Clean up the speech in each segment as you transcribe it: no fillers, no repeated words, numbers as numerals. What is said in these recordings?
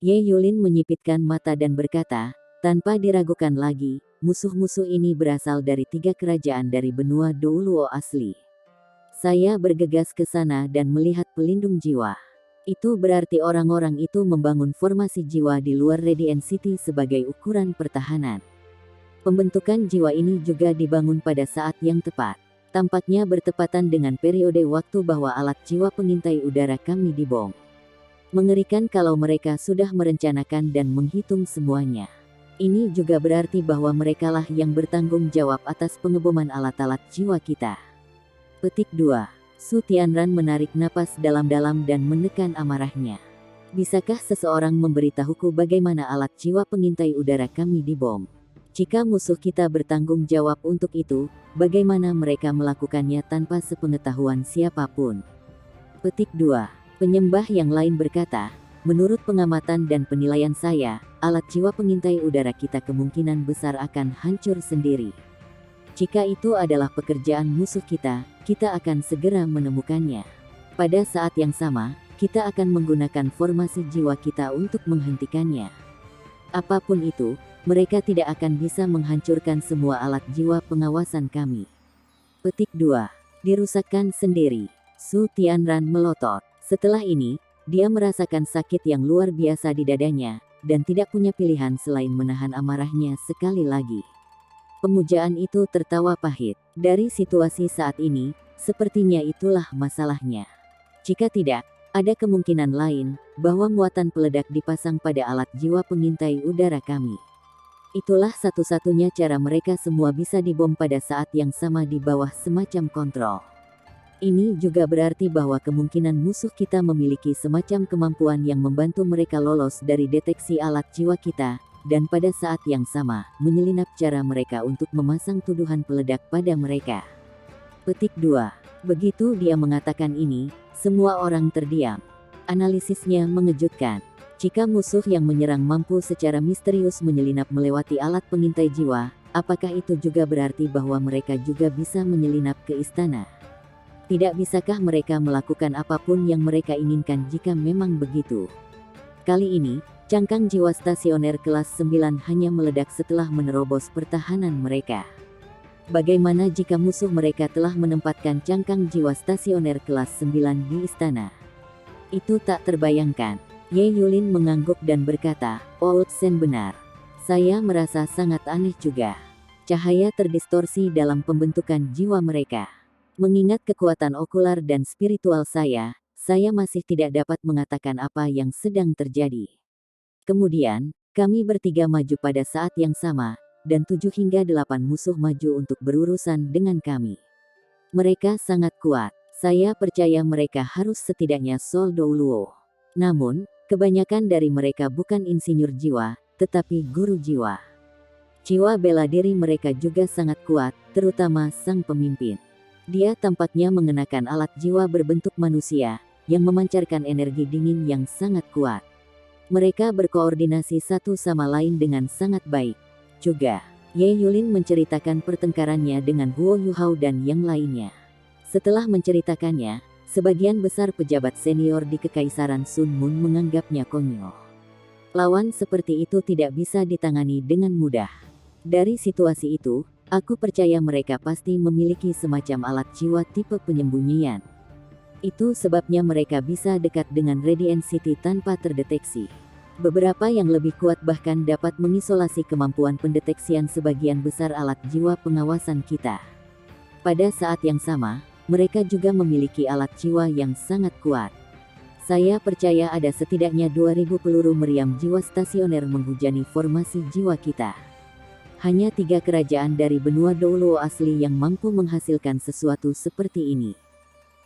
Ye Yulin menyipitkan mata dan berkata, tanpa diragukan lagi, musuh-musuh ini berasal dari 3 kerajaan dari benua Douluo asli. Saya bergegas ke sana dan melihat pelindung jiwa. Itu berarti orang-orang itu membangun formasi jiwa di luar Radiant City sebagai ukuran pertahanan. Pembentukan jiwa ini juga dibangun pada saat yang tepat. Tampaknya bertepatan dengan periode waktu bahwa alat jiwa pengintai udara kami dibom. Mengerikan kalau mereka sudah merencanakan dan menghitung semuanya. Ini juga berarti bahwa merekalah yang bertanggung jawab atas pengeboman alat-alat jiwa kita. Petik 2. Su Tianran menarik napas dalam-dalam dan menekan amarahnya. Bisakah seseorang memberitahuku bagaimana alat jiwa pengintai udara kami dibom? Jika musuh kita bertanggung jawab untuk itu, bagaimana mereka melakukannya tanpa sepengetahuan siapapun? Petik 2. Penyembah yang lain berkata, menurut pengamatan dan penilaian saya, alat jiwa pengintai udara kita kemungkinan besar akan hancur sendiri. Jika itu adalah pekerjaan musuh kita akan segera menemukannya. Pada saat yang sama, kita akan menggunakan formasi jiwa kita untuk menghentikannya. Apapun itu, mereka tidak akan bisa menghancurkan semua alat jiwa pengawasan kami. Petik 2. Dirusakkan sendiri. Su Tianran melotot. Setelah ini, dia merasakan sakit yang luar biasa di dadanya, dan tidak punya pilihan selain menahan amarahnya sekali lagi. Pemujaan itu tertawa pahit. Dari situasi saat ini, sepertinya itulah masalahnya. Jika tidak, ada kemungkinan lain, bahwa muatan peledak dipasang pada alat jiwa pengintai udara kami. Itulah satu-satunya cara mereka semua bisa dibom pada saat yang sama di bawah semacam kontrol. Ini juga berarti bahwa kemungkinan musuh kita memiliki semacam kemampuan yang membantu mereka lolos dari deteksi alat jiwa kita, dan pada saat yang sama, menyelinap cara mereka untuk memasang tuduhan peledak pada mereka. Petik 2. Begitu dia mengatakan ini, semua orang terdiam. Analisisnya mengejutkan. Jika musuh yang menyerang mampu secara misterius menyelinap melewati alat pengintai jiwa, apakah itu juga berarti bahwa mereka juga bisa menyelinap ke istana? Tidak bisakah mereka melakukan apapun yang mereka inginkan jika memang begitu? Kali ini, cangkang jiwa stasioner kelas 9 hanya meledak setelah menerobos pertahanan mereka. Bagaimana jika musuh mereka telah menempatkan cangkang jiwa stasioner kelas 9 di istana? Itu tak terbayangkan. Ye Yulin mengangguk dan berkata, Old Sen benar. Saya merasa sangat aneh juga. Cahaya terdistorsi dalam pembentukan jiwa mereka. Mengingat kekuatan okular dan spiritual saya masih tidak dapat mengatakan apa yang sedang terjadi. Kemudian, kami bertiga maju pada saat yang sama, dan 7 hingga 8 musuh maju untuk berurusan dengan kami. Mereka sangat kuat. Saya percaya mereka harus setidaknya Sol Douluo. Namun, kebanyakan dari mereka bukan insinyur jiwa, tetapi guru jiwa. Jiwa bela diri mereka juga sangat kuat, terutama sang pemimpin. Dia tampaknya mengenakan alat jiwa berbentuk manusia, yang memancarkan energi dingin yang sangat kuat. Mereka berkoordinasi satu sama lain dengan sangat baik. Juga, Ye Yulin menceritakan pertengkarannya dengan Huo Yuhao dan yang lainnya. Setelah menceritakannya, sebagian besar pejabat senior di Kekaisaran Sun Mun menganggapnya konyol. Lawan seperti itu tidak bisa ditangani dengan mudah. Dari situasi itu, aku percaya mereka pasti memiliki semacam alat jiwa tipe penyembunyian. Itu sebabnya mereka bisa dekat dengan Radiant City tanpa terdeteksi. Beberapa yang lebih kuat bahkan dapat mengisolasi kemampuan pendeteksian sebagian besar alat jiwa pengawasan kita. Pada saat yang sama, mereka juga memiliki alat jiwa yang sangat kuat. Saya percaya ada setidaknya 2000 peluru meriam jiwa stasioner menghujani formasi jiwa kita. Hanya 3 kerajaan dari benua Douluo asli yang mampu menghasilkan sesuatu seperti ini.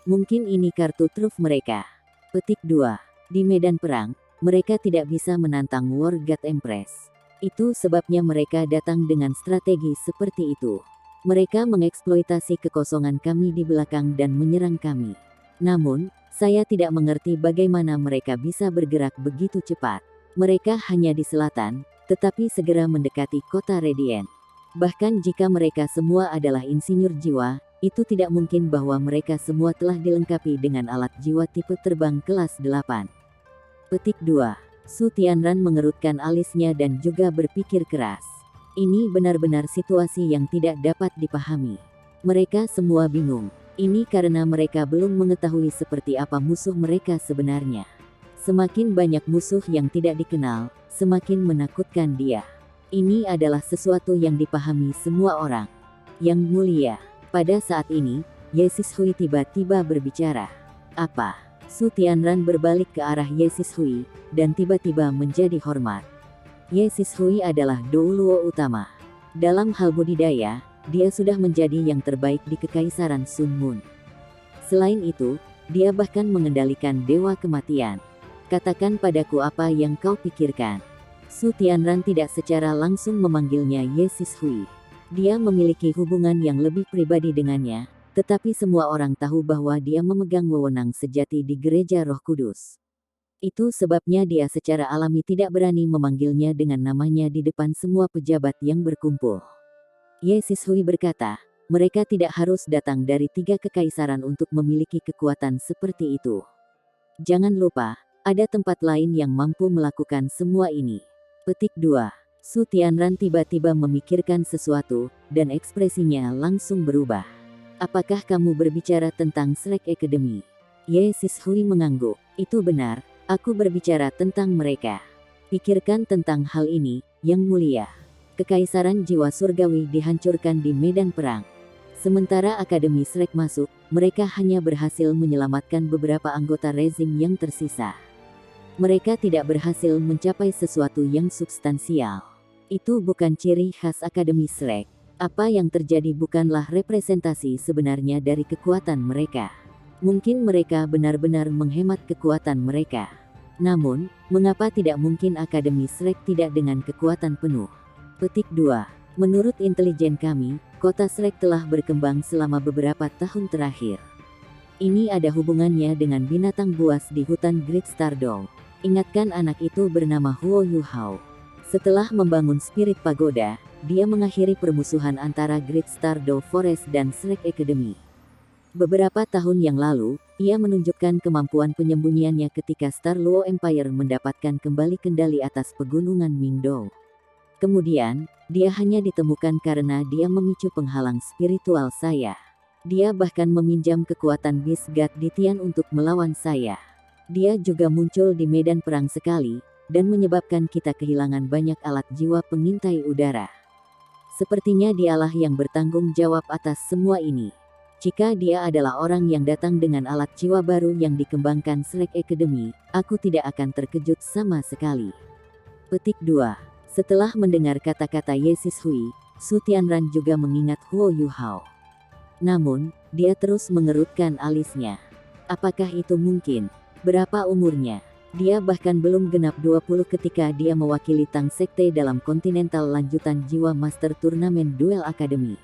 Mungkin ini kartu truf mereka. Petik 2. Di medan perang, mereka tidak bisa menantang War God Empress. Itu sebabnya mereka datang dengan strategi seperti itu. Mereka mengeksploitasi kekosongan kami di belakang dan menyerang kami. Namun, saya tidak mengerti bagaimana mereka bisa bergerak begitu cepat. Mereka hanya di selatan, tetapi segera mendekati kota Radiant. Bahkan jika mereka semua adalah insinyur jiwa, itu tidak mungkin bahwa mereka semua telah dilengkapi dengan alat jiwa tipe terbang kelas 8. Petik 2. Su Tianran mengerutkan alisnya dan juga berpikir keras. Ini benar-benar situasi yang tidak dapat dipahami. Mereka semua bingung. Ini karena mereka belum mengetahui seperti apa musuh mereka sebenarnya. Semakin banyak musuh yang tidak dikenal, semakin menakutkan dia. Ini adalah sesuatu yang dipahami semua orang. Yang mulia, pada saat ini, Ye Sishui tiba-tiba berbicara. Apa? Su Tianran berbalik ke arah Ye Sishui, dan tiba-tiba menjadi hormat. Ye Sishui adalah Douluo utama. Dalam hal budidaya, dia sudah menjadi yang terbaik di Kekaisaran Sun Moon. Selain itu, dia bahkan mengendalikan Dewa Kematian. Katakan padaku apa yang kau pikirkan. Su Tianran tidak secara langsung memanggilnya Ye Sishui. Dia memiliki hubungan yang lebih pribadi dengannya, tetapi semua orang tahu bahwa dia memegang wewenang sejati di Gereja Roh Kudus. Itu sebabnya dia secara alami tidak berani memanggilnya dengan namanya di depan semua pejabat yang berkumpul. Ye Sishui berkata, mereka tidak harus datang dari 3 kekaisaran untuk memiliki kekuatan seperti itu. Jangan lupa, ada tempat lain yang mampu melakukan semua ini. Petik 2. Su Tianran tiba-tiba memikirkan sesuatu, dan ekspresinya langsung berubah. Apakah kamu berbicara tentang Shrek Academy? Ye Sishui mengangguk. Itu benar, aku berbicara tentang mereka. Pikirkan tentang hal ini, Yang Mulia. Kekaisaran jiwa surgawi dihancurkan di medan perang. Sementara Akademi Shrek masuk, mereka hanya berhasil menyelamatkan beberapa anggota rezim yang tersisa. Mereka tidak berhasil mencapai sesuatu yang substansial. Itu bukan ciri khas Akademi Shrek. Apa yang terjadi bukanlah representasi sebenarnya dari kekuatan mereka. Mungkin mereka benar-benar menghemat kekuatan mereka. Namun, mengapa tidak mungkin Akademi Shrek tidak dengan kekuatan penuh? Petik 2. Menurut intelijen kami, kota Shrek telah berkembang selama beberapa tahun terakhir. Ini ada hubungannya dengan binatang buas di hutan Great Stardoll. Ingatkan anak itu bernama Huo Yuhao. Setelah membangun Spirit Pagoda, dia mengakhiri permusuhan antara Great Stardoll Forest dan Shrek Academy. Beberapa tahun yang lalu, ia menunjukkan kemampuan penyembunyiannya ketika Star Luo Empire mendapatkan kembali kendali atas pegunungan Mingdou. Kemudian, dia hanya ditemukan karena dia memicu penghalang spiritual saya. Dia bahkan meminjam kekuatan Beast God di Tian untuk melawan saya. Dia juga muncul di medan perang sekali, dan menyebabkan kita kehilangan banyak alat jiwa pengintai udara. Sepertinya dialah yang bertanggung jawab atas semua ini. Jika dia adalah orang yang datang dengan alat jiwa baru yang dikembangkan Shrek Academy, aku tidak akan terkejut sama sekali. Petik 2. Setelah mendengar kata-kata Ye Sishui, Su Tianran juga mengingat Huo Yuhao. Namun, dia terus mengerutkan alisnya. Apakah itu mungkin? Berapa umurnya? Dia bahkan belum genap 20 ketika dia mewakili Tang Sekte dalam Continental lanjutan Jiwa Master Turnamen Duel Academy.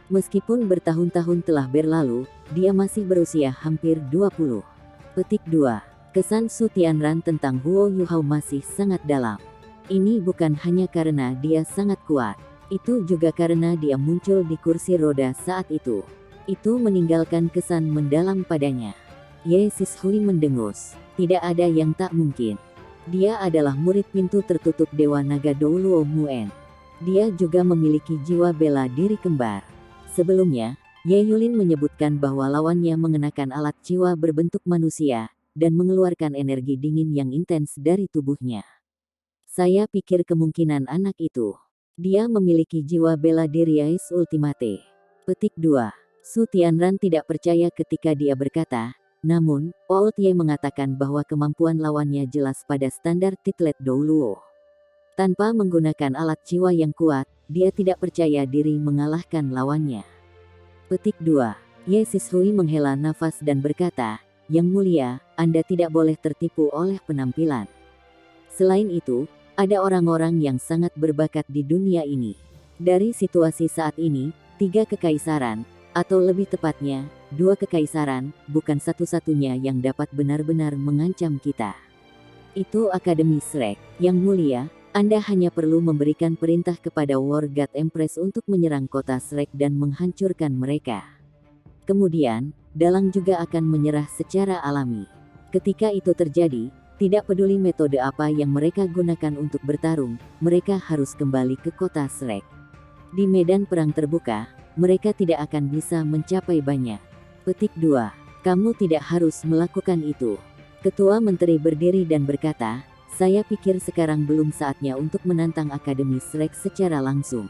Meskipun bertahun-tahun telah berlalu, dia masih berusia hampir 20. Petik 2. Kesan Su Tianran tentang Huo Yuhao masih sangat dalam. Ini bukan hanya karena dia sangat kuat. Itu juga karena dia muncul di kursi roda saat itu. Itu meninggalkan kesan mendalam padanya. Ye Sishui mendengus. Tidak ada yang tak mungkin. Dia adalah murid pintu tertutup Dewa Naga Douluo Muen. Dia juga memiliki jiwa bela diri kembar. Sebelumnya, Ye Yulin menyebutkan bahwa lawannya mengenakan alat jiwa berbentuk manusia, dan mengeluarkan energi dingin yang intens dari tubuhnya. Saya pikir kemungkinan anak itu. Dia memiliki jiwa bela diri Ais Ultimate. Petik 2. Su Tianran tidak percaya ketika dia berkata, namun, Old Ye mengatakan bahwa kemampuan lawannya jelas pada standar Titlet Douluo. Tanpa menggunakan alat jiwa yang kuat, dia tidak percaya diri mengalahkan lawannya. Petik 2. Ye Sishui menghela nafas dan berkata, Yang Mulia, Anda tidak boleh tertipu oleh penampilan. Selain itu, ada orang-orang yang sangat berbakat di dunia ini. Dari situasi saat ini, 3 kekaisaran, atau lebih tepatnya, 2 kekaisaran, bukan satu-satunya yang dapat benar-benar mengancam kita. Itu Akademi Shrek. Yang Mulia, Anda hanya perlu memberikan perintah kepada War God Empress untuk menyerang kota Shrek dan menghancurkan mereka. Kemudian, Dalang juga akan menyerah secara alami. Ketika itu terjadi, Tidak peduli metode apa yang mereka gunakan untuk bertarung, mereka harus kembali ke kota Shrek. Di medan perang terbuka, mereka tidak akan bisa mencapai banyak. Petik 2. Kamu tidak harus melakukan itu. Ketua Menteri berdiri dan berkata, saya pikir sekarang belum saatnya untuk menantang Akademi Shrek secara langsung.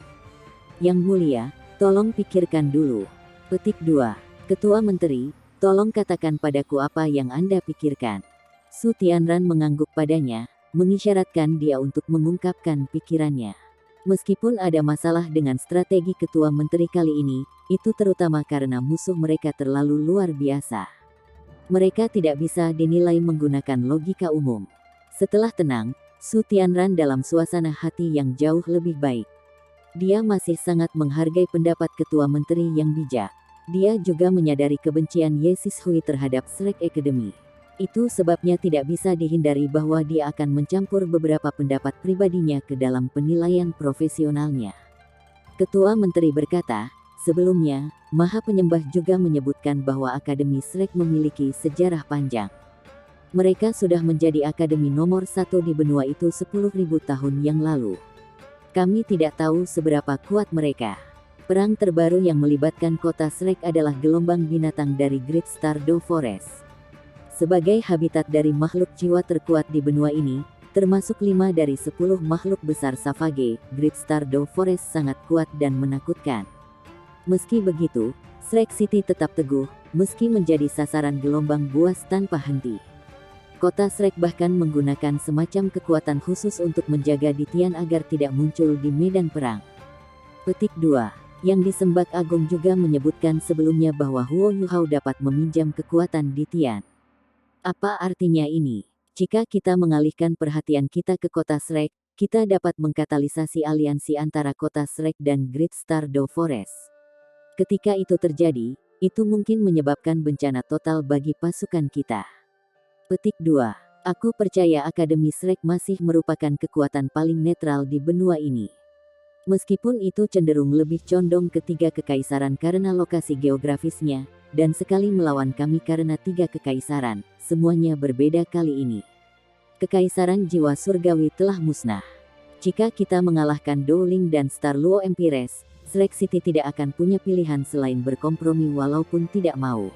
Yang mulia, tolong pikirkan dulu. Petik 2. Ketua Menteri, tolong katakan padaku apa yang Anda pikirkan. Su Tianran mengangguk padanya, mengisyaratkan dia untuk mengungkapkan pikirannya. Meskipun ada masalah dengan strategi Ketua Menteri kali ini, itu terutama karena musuh mereka terlalu luar biasa. Mereka tidak bisa dinilai menggunakan logika umum. Setelah tenang, Su Tianran dalam suasana hati yang jauh lebih baik. Dia masih sangat menghargai pendapat Ketua Menteri yang bijak. Dia juga menyadari kebencian Ye Sishui terhadap Shrek Academy. Itu sebabnya tidak bisa dihindari bahwa dia akan mencampur beberapa pendapat pribadinya ke dalam penilaian profesionalnya. Ketua Menteri berkata, sebelumnya, Maha Penyembah juga menyebutkan bahwa Akademi Shrek memiliki sejarah panjang. Mereka sudah menjadi akademi nomor 1 di benua itu 10.000 tahun yang lalu. Kami tidak tahu seberapa kuat mereka. Perang terbaru yang melibatkan kota Shrek adalah gelombang binatang dari Great Stardew Forest. Sebagai habitat dari makhluk jiwa terkuat di benua ini, termasuk 5 dari 10 makhluk besar Savage, Great Stardew Forest sangat kuat dan menakutkan. Meski begitu, Shrek City tetap teguh, meski menjadi sasaran gelombang buas tanpa henti. Kota Shrek bahkan menggunakan semacam kekuatan khusus untuk menjaga Ditian agar tidak muncul di medan perang. Petik 2. Yang Disembah Agung juga menyebutkan sebelumnya bahwa Huo Yuhao dapat meminjam kekuatan Ditian. Apa artinya ini? Jika kita mengalihkan perhatian kita ke kota Shrek, kita dapat mengkatalisasi aliansi antara kota Shrek dan Great Stardew Forest. Ketika itu terjadi, itu mungkin menyebabkan bencana total bagi pasukan kita. Petik 2. Aku percaya Akademi Shrek masih merupakan kekuatan paling netral di benua ini. Meskipun itu cenderung lebih condong ke 3 kekaisaran karena lokasi geografisnya, dan sekali melawan kami karena 3 kekaisaran, semuanya berbeda kali ini. Kekaisaran jiwa surgawi telah musnah. Jika kita mengalahkan Dowling dan Star Luo Empires, Shrek City tidak akan punya pilihan selain berkompromi walaupun tidak mau.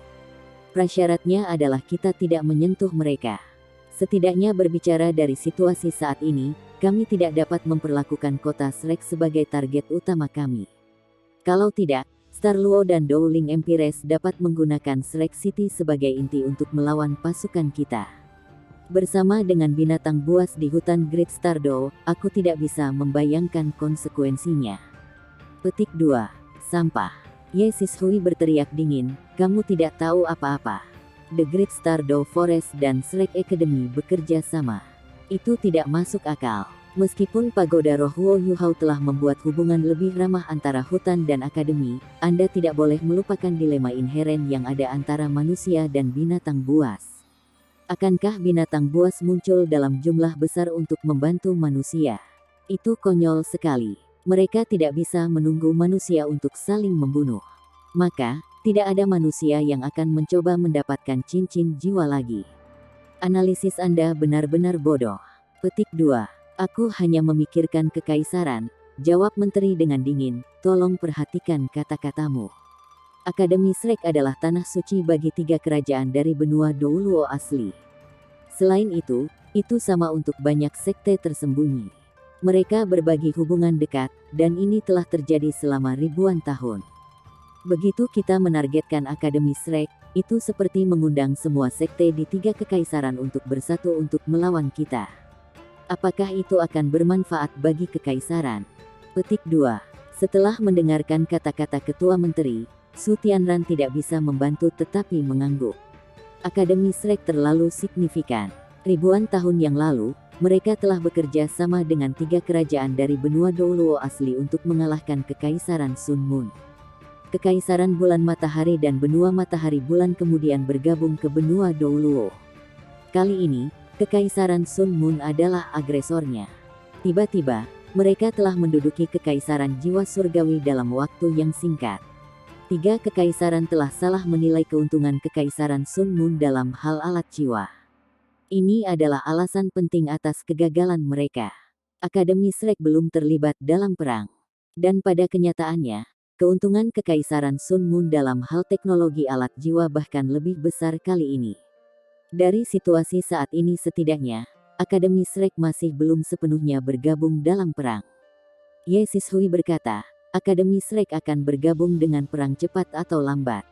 Prasyaratnya adalah kita tidak menyentuh mereka. Setidaknya berbicara dari situasi saat ini, kami tidak dapat memperlakukan kota Shrek sebagai target utama kami. Kalau tidak, Star Luo dan Dowling Empires dapat menggunakan Shrek City sebagai inti untuk melawan pasukan kita. Bersama dengan binatang buas di hutan Great Stardew, aku tidak bisa membayangkan konsekuensinya. Petik 2. Sampah. Ye Sishui berteriak dingin, kamu tidak tahu apa-apa. The Great Stardew Forest dan Shrek Academy bekerja sama. Itu tidak masuk akal. Meskipun Pagoda Roh Huo Yuhao telah membuat hubungan lebih ramah antara hutan dan akademi, Anda tidak boleh melupakan dilema inheren yang ada antara manusia dan binatang buas. Akankah binatang buas muncul dalam jumlah besar untuk membantu manusia? Itu konyol sekali. Mereka tidak bisa menunggu manusia untuk saling membunuh. Maka, tidak ada manusia yang akan mencoba mendapatkan cincin jiwa lagi. Analisis Anda benar-benar bodoh. Petik 2. Aku hanya memikirkan kekaisaran, jawab menteri dengan dingin, tolong perhatikan kata-katamu. Akademi Shrek adalah tanah suci bagi 3 kerajaan dari benua Douluo asli. Selain itu sama untuk banyak sekte tersembunyi. Mereka berbagi hubungan dekat, dan ini telah terjadi selama ribuan tahun. Begitu kita menargetkan Akademi Shrek, itu seperti mengundang semua sekte di 3 kekaisaran untuk bersatu untuk melawan kita. Apakah itu akan bermanfaat bagi kekaisaran? Petik 2. Setelah mendengarkan kata-kata Ketua Menteri, Su Tianran tidak bisa membantu tetapi mengangguk. Akademi Shrek terlalu signifikan. Ribuan tahun yang lalu, mereka telah bekerja sama dengan 3 kerajaan dari benua Douluo asli untuk mengalahkan Kekaisaran Sun Moon. Kekaisaran Bulan Matahari dan benua Matahari Bulan kemudian bergabung ke benua Douluo. Kali ini, Kekaisaran Sun Moon adalah agresornya. Tiba-tiba, mereka telah menduduki Kekaisaran Jiwa Surgawi dalam waktu yang singkat. 3 kekaisaran telah salah menilai keuntungan Kekaisaran Sun Moon dalam hal alat jiwa. Ini adalah alasan penting atas kegagalan mereka. Akademi Shrek belum terlibat dalam perang. Dan pada kenyataannya, keuntungan Kekaisaran Sun Moon dalam hal teknologi alat jiwa bahkan lebih besar kali ini. Dari situasi saat ini setidaknya, Akademi Shrek masih belum sepenuhnya bergabung dalam perang. Ye Sishui berkata, Akademi Shrek akan bergabung dengan perang cepat atau lambat.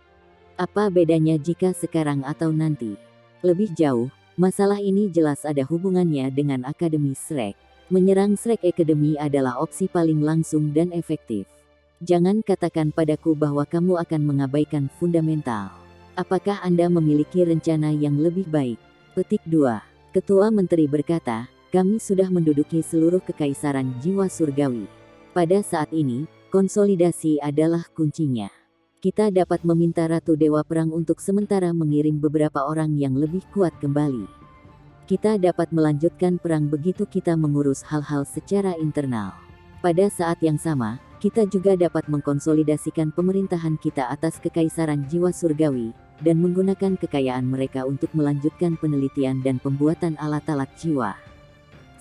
Apa bedanya jika sekarang atau nanti? Lebih jauh, masalah ini jelas ada hubungannya dengan Akademi Shrek. Menyerang Shrek Academy adalah opsi paling langsung dan efektif. Jangan katakan padaku bahwa kamu akan mengabaikan fundamental. Apakah Anda memiliki rencana yang lebih baik? Petik 2. Ketua Menteri berkata, kami sudah menduduki seluruh kekaisaran jiwa surgawi. Pada saat ini, konsolidasi adalah kuncinya. Kita dapat meminta Ratu Dewa Perang untuk sementara mengirim beberapa orang yang lebih kuat kembali. Kita dapat melanjutkan perang begitu kita mengurus hal-hal secara internal. Pada saat yang sama, kita juga dapat mengkonsolidasikan pemerintahan kita atas kekaisaran jiwa surgawi, dan menggunakan kekayaan mereka untuk melanjutkan penelitian dan pembuatan alat-alat jiwa.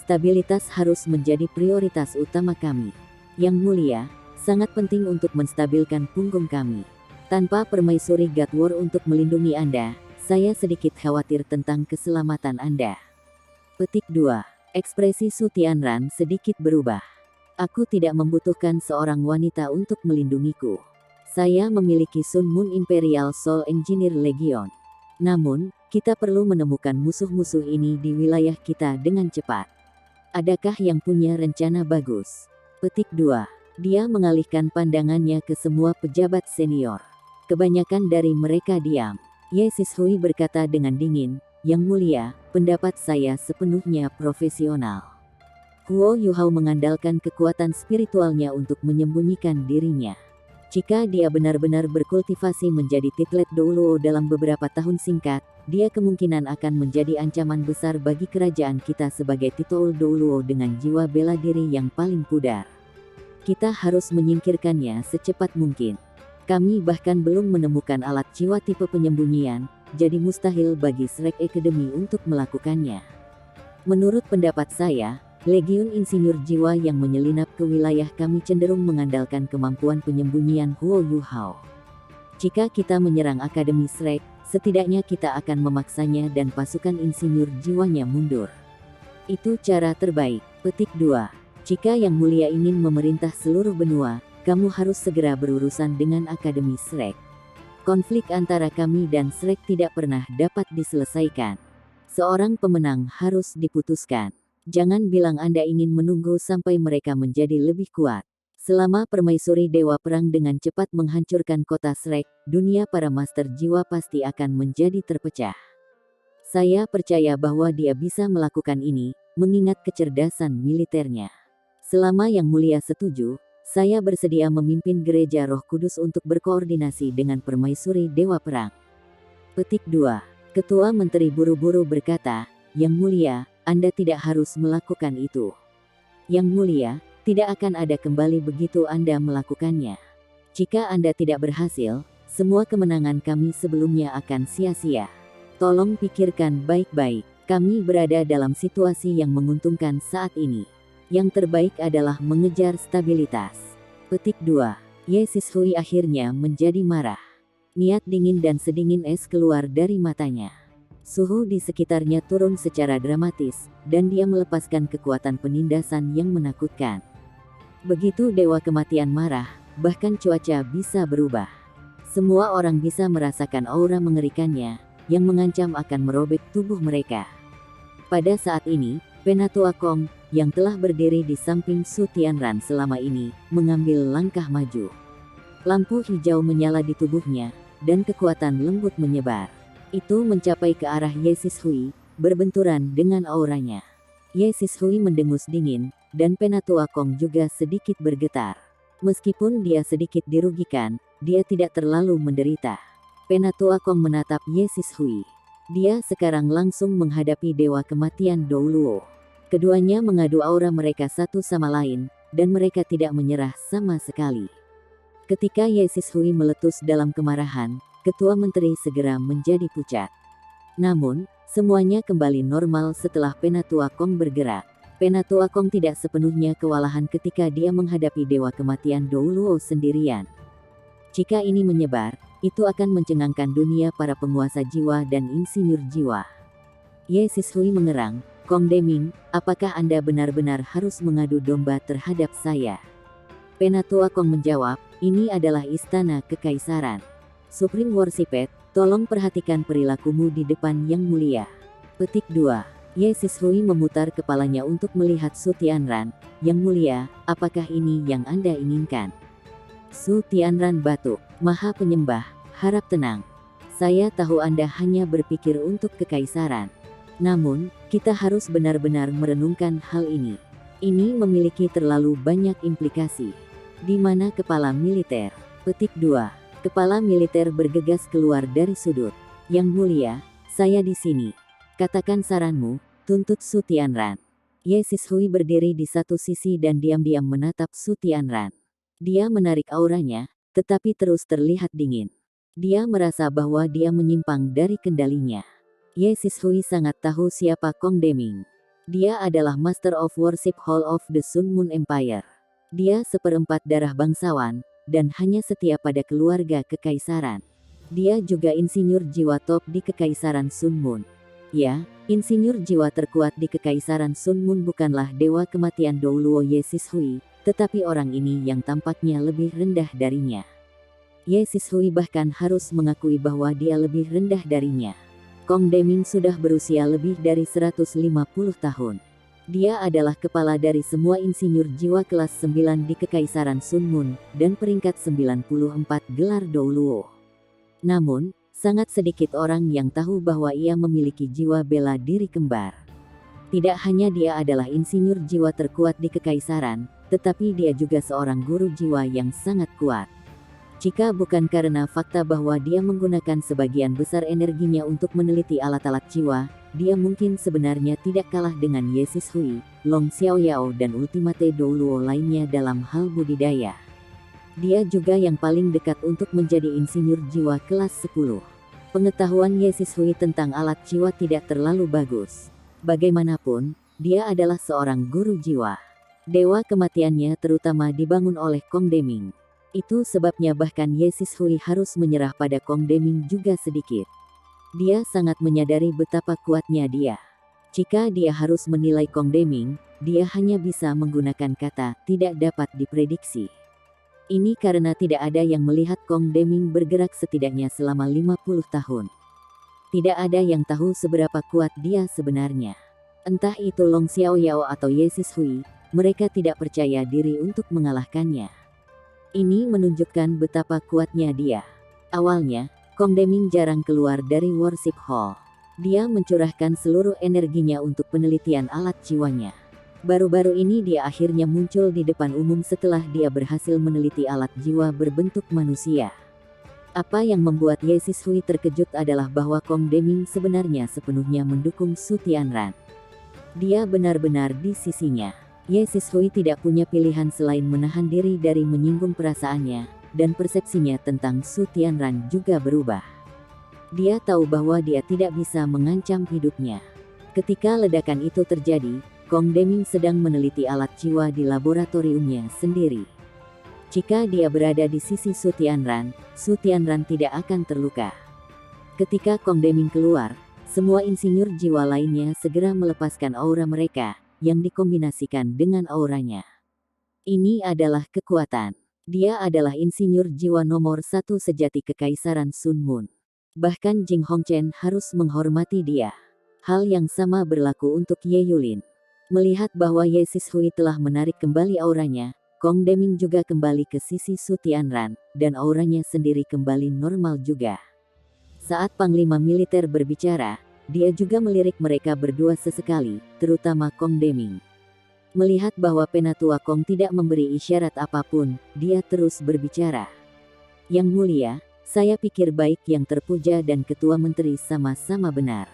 Stabilitas harus menjadi prioritas utama kami. Yang mulia, sangat penting untuk menstabilkan punggung kami. Tanpa permaisuri God War untuk melindungi Anda, saya sedikit khawatir tentang keselamatan Anda. Petik 2. Ekspresi Su Tianran sedikit berubah. Aku tidak membutuhkan seorang wanita untuk melindungiku. Saya memiliki Sun Moon Imperial Soul Engineer Legion. Namun, kita perlu menemukan musuh-musuh ini di wilayah kita dengan cepat. Adakah yang punya rencana bagus? Petik 2. Dia mengalihkan pandangannya ke semua pejabat senior. Kebanyakan dari mereka diam. Ye Sishui berkata dengan dingin, Yang mulia, pendapat saya sepenuhnya profesional. Huo Yuhao mengandalkan kekuatan spiritualnya untuk menyembunyikan dirinya. Jika dia benar-benar berkultivasi menjadi titlet Douluo dalam beberapa tahun singkat, dia kemungkinan akan menjadi ancaman besar bagi kerajaan kita sebagai titul Douluo dengan jiwa bela diri yang paling pudar. Kita harus menyingkirkannya secepat mungkin. Kami bahkan belum menemukan alat jiwa tipe penyembunyian, jadi mustahil bagi Shrek Academy untuk melakukannya. Menurut pendapat saya, Legiun Insinyur Jiwa yang menyelinap ke wilayah kami cenderung mengandalkan kemampuan penyembunyian Huo Yuhao. Jika kita menyerang Akademi Shrek, setidaknya kita akan memaksanya dan pasukan Insinyur Jiwanya mundur. Itu cara terbaik. Petik 2. Jika Yang Mulia ingin memerintah seluruh benua, kamu harus segera berurusan dengan Akademi Shrek. Konflik antara kami dan Shrek tidak pernah dapat diselesaikan. Seorang pemenang harus diputuskan. Jangan bilang Anda ingin menunggu sampai mereka menjadi lebih kuat. Selama permaisuri Dewa Perang dengan cepat menghancurkan kota Shrek, dunia para master jiwa pasti akan menjadi terpecah. Saya percaya bahwa dia bisa melakukan ini, mengingat kecerdasan militernya. Selama Yang Mulia setuju, saya bersedia memimpin Gereja Roh Kudus untuk berkoordinasi dengan permaisuri Dewa Perang. Petik 2. Ketua Menteri buru-buru berkata, Yang Mulia, Anda tidak harus melakukan itu. Yang Mulia, tidak akan ada kembali begitu Anda melakukannya. Jika Anda tidak berhasil, semua kemenangan kami sebelumnya akan sia-sia. Tolong pikirkan baik-baik. Kami berada dalam situasi yang menguntungkan saat ini. Yang terbaik adalah mengejar stabilitas. Petik 2. Ye Sishui akhirnya menjadi marah. Niat dingin dan sedingin es keluar dari matanya. Suhu di sekitarnya turun secara dramatis, dan dia melepaskan kekuatan penindasan yang menakutkan. Begitu Dewa Kematian marah, bahkan cuaca bisa berubah. Semua orang bisa merasakan aura mengerikannya, yang mengancam akan merobek tubuh mereka. Pada saat ini, Penatua Kong, yang telah berdiri di samping Su Tianran selama ini, mengambil langkah maju. Lampu hijau menyala di tubuhnya, dan kekuatan lembut menyebar. Itu mencapai ke arah Ye Sishui, berbenturan dengan auranya. Ye Sishui mendengus dingin, dan Penatua Kong juga sedikit bergetar. Meskipun dia sedikit dirugikan, dia tidak terlalu menderita. Penatua Kong menatap Ye Sishui. Dia sekarang langsung menghadapi Dewa Kematian Douluo. Keduanya mengadu aura mereka satu sama lain, dan mereka tidak menyerah sama sekali. Ketika Ye Sishui meletus dalam kemarahan, Ketua Menteri segera menjadi pucat. Namun, Semuanya kembali normal setelah Penatua Kong bergerak. Penatua Kong tidak sepenuhnya kewalahan ketika dia menghadapi Dewa Kematian Douluo sendirian. Jika ini menyebar, itu akan mencengangkan dunia para penguasa jiwa dan insinyur jiwa. Ye Sishui mengerang, "Kong Deming, apakah Anda benar-benar harus mengadu domba terhadap saya?" Penatua Kong menjawab, "Ini adalah istana kekaisaran. Supreme Worshiped, tolong perhatikan perilakumu di depan Yang Mulia." Petik 2. Ye Sishui memutar kepalanya untuk melihat Su Tianran. "Yang Mulia, apakah ini yang Anda inginkan?" Su Tianran batuk, "Maha Penyembah, harap tenang. Saya tahu Anda hanya berpikir untuk kekaisaran. Namun, kita harus benar-benar merenungkan hal ini. Ini memiliki terlalu banyak implikasi. Di mana kepala militer?" Petik 2. Kepala militer bergegas keluar dari sudut. "Yang Mulia, saya di sini. Katakan saranmu," tuntut Su Tianran. Ye Sishui berdiri di satu sisi dan diam-diam menatap Su Tianran. Dia menarik auranya, tetapi terus terlihat dingin. Dia merasa bahwa dia menyimpang dari kendalinya. Ye Sishui sangat tahu siapa Kong Deming. Dia adalah Master of Worship Hall of the Sun Moon Empire. Dia seperempat darah bangsawan, dan hanya setia pada keluarga kekaisaran. Dia juga insinyur jiwa top di kekaisaran Sun Moon. Ya, insinyur jiwa terkuat di kekaisaran Sun Moon bukanlah Dewa Kematian Douluo Ye Sishui, tetapi orang ini yang tampaknya lebih rendah darinya. Ye Sishui bahkan harus mengakui bahwa dia lebih rendah darinya. Kong Deming sudah berusia lebih dari 150 tahun. Dia adalah kepala dari semua insinyur jiwa kelas 9 di Kekaisaran Sun Moon, dan peringkat 94 gelar Douluo. Namun, sangat sedikit orang yang tahu bahwa ia memiliki jiwa bela diri kembar. Tidak hanya dia adalah insinyur jiwa terkuat di Kekaisaran, tetapi dia juga seorang guru jiwa yang sangat kuat. Jika bukan karena fakta bahwa dia menggunakan sebagian besar energinya untuk meneliti alat-alat jiwa, dia mungkin sebenarnya tidak kalah dengan Ye Sishui, Long Xiaoyao dan Ultimate Douluo lainnya dalam hal budidaya. Dia juga yang paling dekat untuk menjadi insinyur jiwa kelas 10. Pengetahuan Ye Sishui tentang alat jiwa tidak terlalu bagus. Bagaimanapun, dia adalah seorang guru jiwa. Dewa kematiannya terutama dibangun oleh Kong Deming. Itu sebabnya bahkan Ye Sishui harus menyerah pada Kong Deming juga sedikit. Dia sangat menyadari betapa kuatnya dia. Jika dia harus menilai Kong Deming, dia hanya bisa menggunakan kata "tidak dapat diprediksi". Ini karena tidak ada yang melihat Kong Deming bergerak setidaknya selama 50 tahun. Tidak ada yang tahu seberapa kuat dia sebenarnya. Entah itu Long Xiaoyao atau Ye Sishui, mereka tidak percaya diri untuk mengalahkannya. Ini menunjukkan betapa kuatnya dia. Awalnya, Kong Deming jarang keluar dari Worship Hall. Dia mencurahkan seluruh energinya untuk penelitian alat jiwanya. Baru-baru ini dia akhirnya muncul di depan umum setelah dia berhasil meneliti alat jiwa berbentuk manusia. Apa yang membuat Ye Sishui terkejut adalah bahwa Kong Deming sebenarnya sepenuhnya mendukung Su Tianran. Dia benar-benar di sisinya. Ye Sishui tidak punya pilihan selain menahan diri dari menyinggung perasaannya, dan persepsinya tentang Su Tianran juga berubah. Dia tahu bahwa dia tidak bisa mengancam hidupnya. Ketika ledakan itu terjadi, Kong Deming sedang meneliti alat jiwa di laboratoriumnya sendiri. Jika dia berada di sisi Su Tianran tidak akan terluka. Ketika Kong Deming keluar, semua insinyur jiwa lainnya segera melepaskan aura mereka, yang dikombinasikan dengan auranya. Ini adalah kekuatan. Dia adalah insinyur jiwa nomor 1 sejati Kekaisaran Sun Moon. Bahkan Jing Hongchen harus menghormati dia. Hal yang sama berlaku untuk Ye Yulin. Melihat bahwa Ye Sishui telah menarik kembali auranya, Kong Deming juga kembali ke sisi Su Tianran, dan auranya sendiri kembali normal juga. Saat Panglima Militer berbicara, dia juga melirik mereka berdua sesekali, terutama Kong Deming. Melihat bahwa Penatua Kong tidak memberi isyarat apapun, dia terus berbicara. "Yang Mulia, saya pikir baik yang terpuja dan ketua menteri sama-sama benar.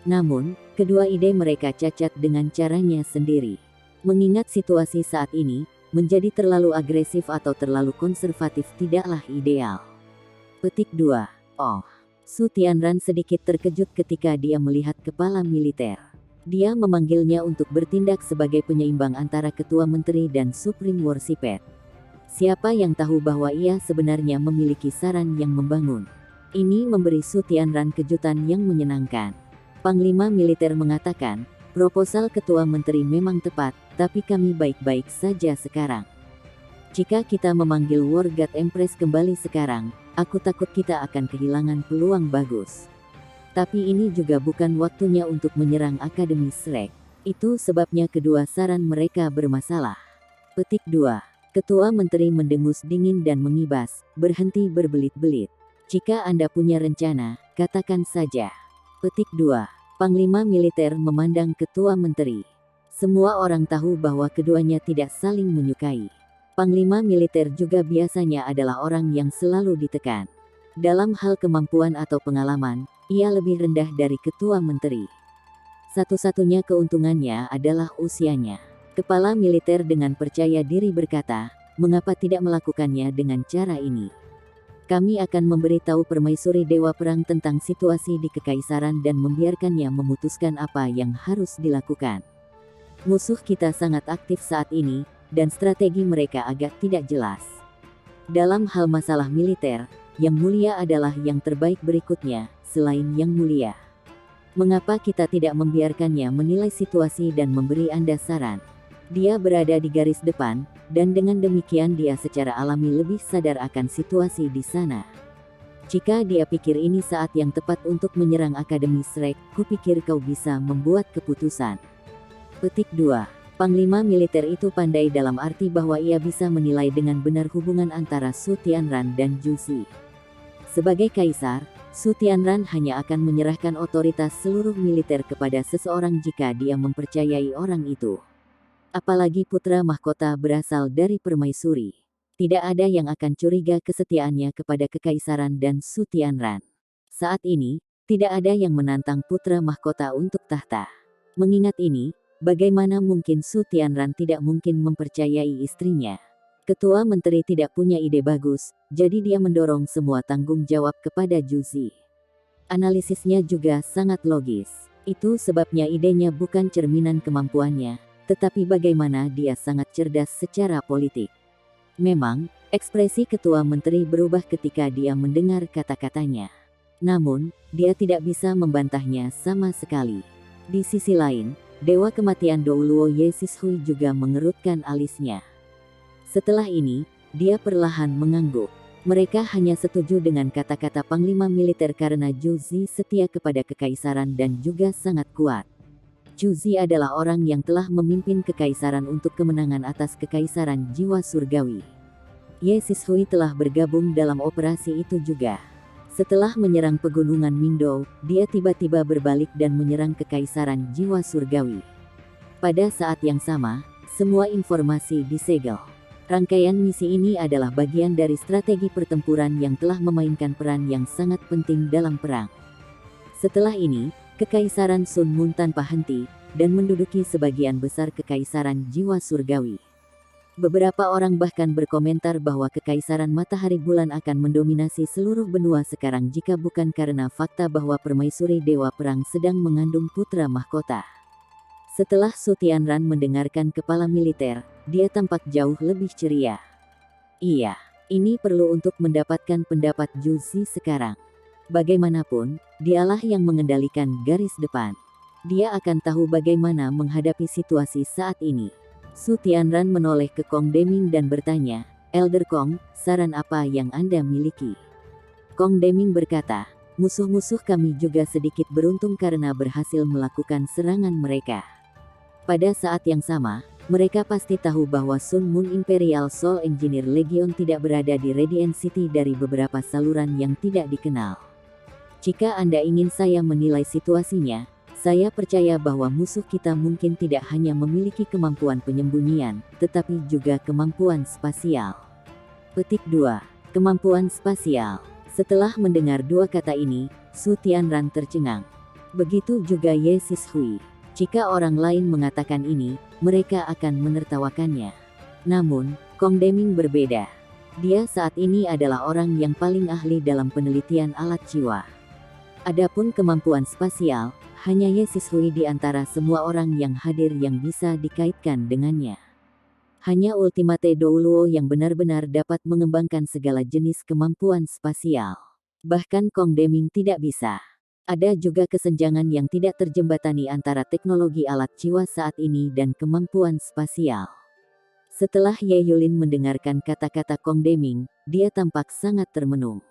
Namun, kedua ide mereka cacat dengan caranya sendiri. Mengingat situasi saat ini, menjadi terlalu agresif atau terlalu konservatif tidaklah ideal." Petik 2. Oh. Su Tianran sedikit terkejut ketika dia melihat kepala militer. Dia memanggilnya untuk bertindak sebagai penyeimbang antara ketua menteri dan Supreme Worshipper. Siapa yang tahu bahwa ia sebenarnya memiliki saran yang membangun. Ini memberi Su Tianran kejutan yang menyenangkan. Panglima militer mengatakan, proposal ketua menteri memang tepat, tapi kami baik-baik saja sekarang. Jika kita memanggil War God Empress kembali sekarang, aku takut kita akan kehilangan peluang bagus. Tapi ini juga bukan waktunya untuk menyerang Akademi Shrek. Itu sebabnya kedua saran mereka bermasalah. Petik 2. Ketua Menteri mendengus dingin dan mengibas, berhenti berbelit-belit. Jika Anda punya rencana, katakan saja. Petik 2. Panglima militer memandang Ketua Menteri. Semua orang tahu bahwa keduanya tidak saling menyukai. Panglima militer juga biasanya adalah orang yang selalu ditekan. Dalam hal kemampuan atau pengalaman, ia lebih rendah dari ketua menteri. Satu-satunya keuntungannya adalah usianya. Kepala militer dengan percaya diri berkata, mengapa tidak melakukannya dengan cara ini? Kami akan memberitahu permaisuri Dewa Perang tentang situasi di Kekaisaran dan membiarkannya memutuskan apa yang harus dilakukan. Musuh kita sangat aktif saat ini, dan strategi mereka agak tidak jelas. Dalam hal masalah militer, yang mulia adalah yang terbaik berikutnya, selain yang mulia. Mengapa kita tidak membiarkannya menilai situasi dan memberi Anda saran? Dia berada di garis depan, dan dengan demikian dia secara alami lebih sadar akan situasi di sana. Jika dia pikir ini saat yang tepat untuk menyerang Akademi Shrek, kupikir kau bisa membuat keputusan. Petik 2. Panglima militer itu pandai dalam arti bahwa ia bisa menilai dengan benar hubungan antara Su Tianran dan Zhu Xi. Sebagai kaisar, Su Tianran hanya akan menyerahkan otoritas seluruh militer kepada seseorang jika dia mempercayai orang itu. Apalagi putra mahkota berasal dari permaisuri. Tidak ada yang akan curiga kesetiaannya kepada kekaisaran dan Su Tianran. Saat ini, tidak ada yang menantang putra mahkota untuk tahta. Mengingat ini, bagaimana mungkin Su Tianran tidak mungkin mempercayai istrinya? Ketua menteri tidak punya ide bagus, jadi dia mendorong semua tanggung jawab kepada Zhu Xi. Analisisnya juga sangat logis. Itu sebabnya idenya bukan cerminan kemampuannya, tetapi bagaimana dia sangat cerdas secara politik. Memang, ekspresi ketua menteri berubah ketika dia mendengar kata-katanya. Namun, dia tidak bisa membantahnya sama sekali. Di sisi lain, Dewa Kematian Douluo Ye Sishui juga mengerutkan alisnya. Setelah ini, dia perlahan mengangguk. Mereka hanya setuju dengan kata-kata panglima militer karena Zhu Xi setia kepada kekaisaran dan juga sangat kuat. Zhu Xi adalah orang yang telah memimpin kekaisaran untuk kemenangan atas kekaisaran jiwa surgawi. Ye Sishui telah bergabung dalam operasi itu juga. Setelah menyerang pegunungan Mingdou, dia tiba-tiba berbalik dan menyerang kekaisaran jiwa surgawi. Pada saat yang sama, semua informasi disegel. Rangkaian misi ini adalah bagian dari strategi pertempuran yang telah memainkan peran yang sangat penting dalam perang. Setelah ini, kekaisaran Sun Mun tanpa henti, dan menduduki sebagian besar kekaisaran jiwa surgawi. Beberapa orang bahkan berkomentar bahwa kekaisaran matahari bulan akan mendominasi seluruh benua sekarang jika bukan karena fakta bahwa permaisuri Dewa Perang sedang mengandung putra mahkota. Setelah Su Tianran mendengarkan kepala militer, dia tampak jauh lebih ceria. Iya, ini perlu untuk mendapatkan pendapat Zhu Xi sekarang. Bagaimanapun, dialah yang mengendalikan garis depan. Dia akan tahu bagaimana menghadapi situasi saat ini. Su Tianran menoleh ke Kong Deming dan bertanya, Elder Kong, saran apa yang Anda miliki? Kong Deming berkata, musuh-musuh kami juga sedikit beruntung karena berhasil melakukan serangan mereka. Pada saat yang sama, mereka pasti tahu bahwa Sun Mun Imperial Soul Engineer Legion tidak berada di Radiant City dari beberapa saluran yang tidak dikenal. Jika Anda ingin saya menilai situasinya, saya percaya bahwa musuh kita mungkin tidak hanya memiliki kemampuan penyembunyian, tetapi juga kemampuan spasial. Petik 2. Kemampuan spasial. Setelah mendengar dua kata ini, Su Tianran tercengang. Begitu juga Ye Sishui. Jika orang lain mengatakan ini, mereka akan menertawakannya. Namun, Kong Deming berbeda. Dia saat ini adalah orang yang paling ahli dalam penelitian alat jiwa. Adapun kemampuan spasial, hanya Ye Sishui di antara semua orang yang hadir yang bisa dikaitkan dengannya. Hanya Ultimate Douluo yang benar-benar dapat mengembangkan segala jenis kemampuan spasial. Bahkan Kong Deming tidak bisa. Ada juga kesenjangan yang tidak terjembatani antara teknologi alat jiwa saat ini dan kemampuan spasial. Setelah Ye Yulin mendengarkan kata-kata Kong Deming, dia tampak sangat termenung.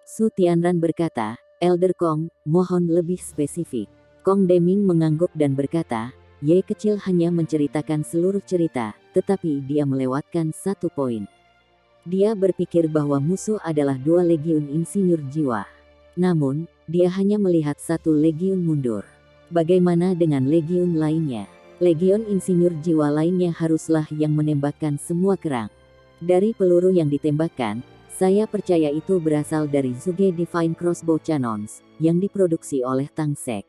Su Tianran berkata, "Elder Kong, mohon lebih spesifik." Kong Deming mengangguk dan berkata, Ye kecil hanya menceritakan seluruh cerita, tetapi dia melewatkan satu poin. Dia berpikir bahwa musuh adalah 2 legiun insinyur jiwa. Namun, dia hanya melihat 1 legiun mundur. Bagaimana dengan legiun lainnya? Legiun insinyur jiwa lainnya haruslah yang menembakkan semua kerang. Dari peluru yang ditembakkan, saya percaya itu berasal dari Zuge Divine Crossbow Cannons, yang diproduksi oleh Tang Sek.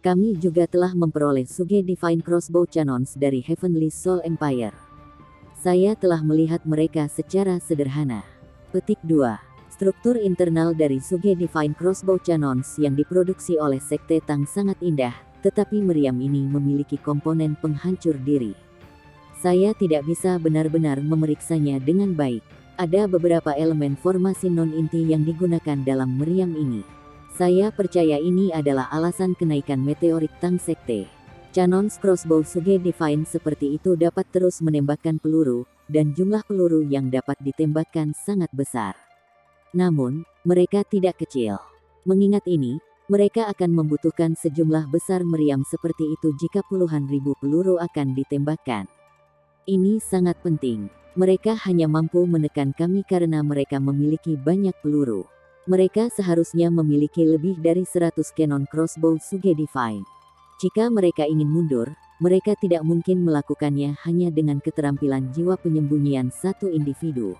Kami juga telah memperoleh Zuge Divine Crossbow Cannons dari Heavenly Soul Empire. Saya telah melihat mereka secara sederhana. Petik 2. Struktur internal dari Zuge Divine Crossbow Cannons yang diproduksi oleh Sekte Tang sangat indah, tetapi meriam ini memiliki komponen penghancur diri. Saya tidak bisa benar-benar memeriksanya dengan baik. Ada beberapa elemen formasi non-inti yang digunakan dalam meriam ini. Saya percaya ini adalah alasan kenaikan meteorik Tang Sekte. Cannons Crossbow Zuge Divine seperti itu dapat terus menembakkan peluru, dan jumlah peluru yang dapat ditembakkan sangat besar. Namun, mereka tidak kecil. Mengingat ini, mereka akan membutuhkan sejumlah besar meriam seperti itu jika puluhan ribu peluru akan ditembakkan. Ini sangat penting. Mereka hanya mampu menekan kami karena mereka memiliki banyak peluru. Mereka seharusnya memiliki lebih dari 100 cannon crossbow Zuge Divine. Jika mereka ingin mundur, mereka tidak mungkin melakukannya hanya dengan keterampilan jiwa penyembunyian satu individu.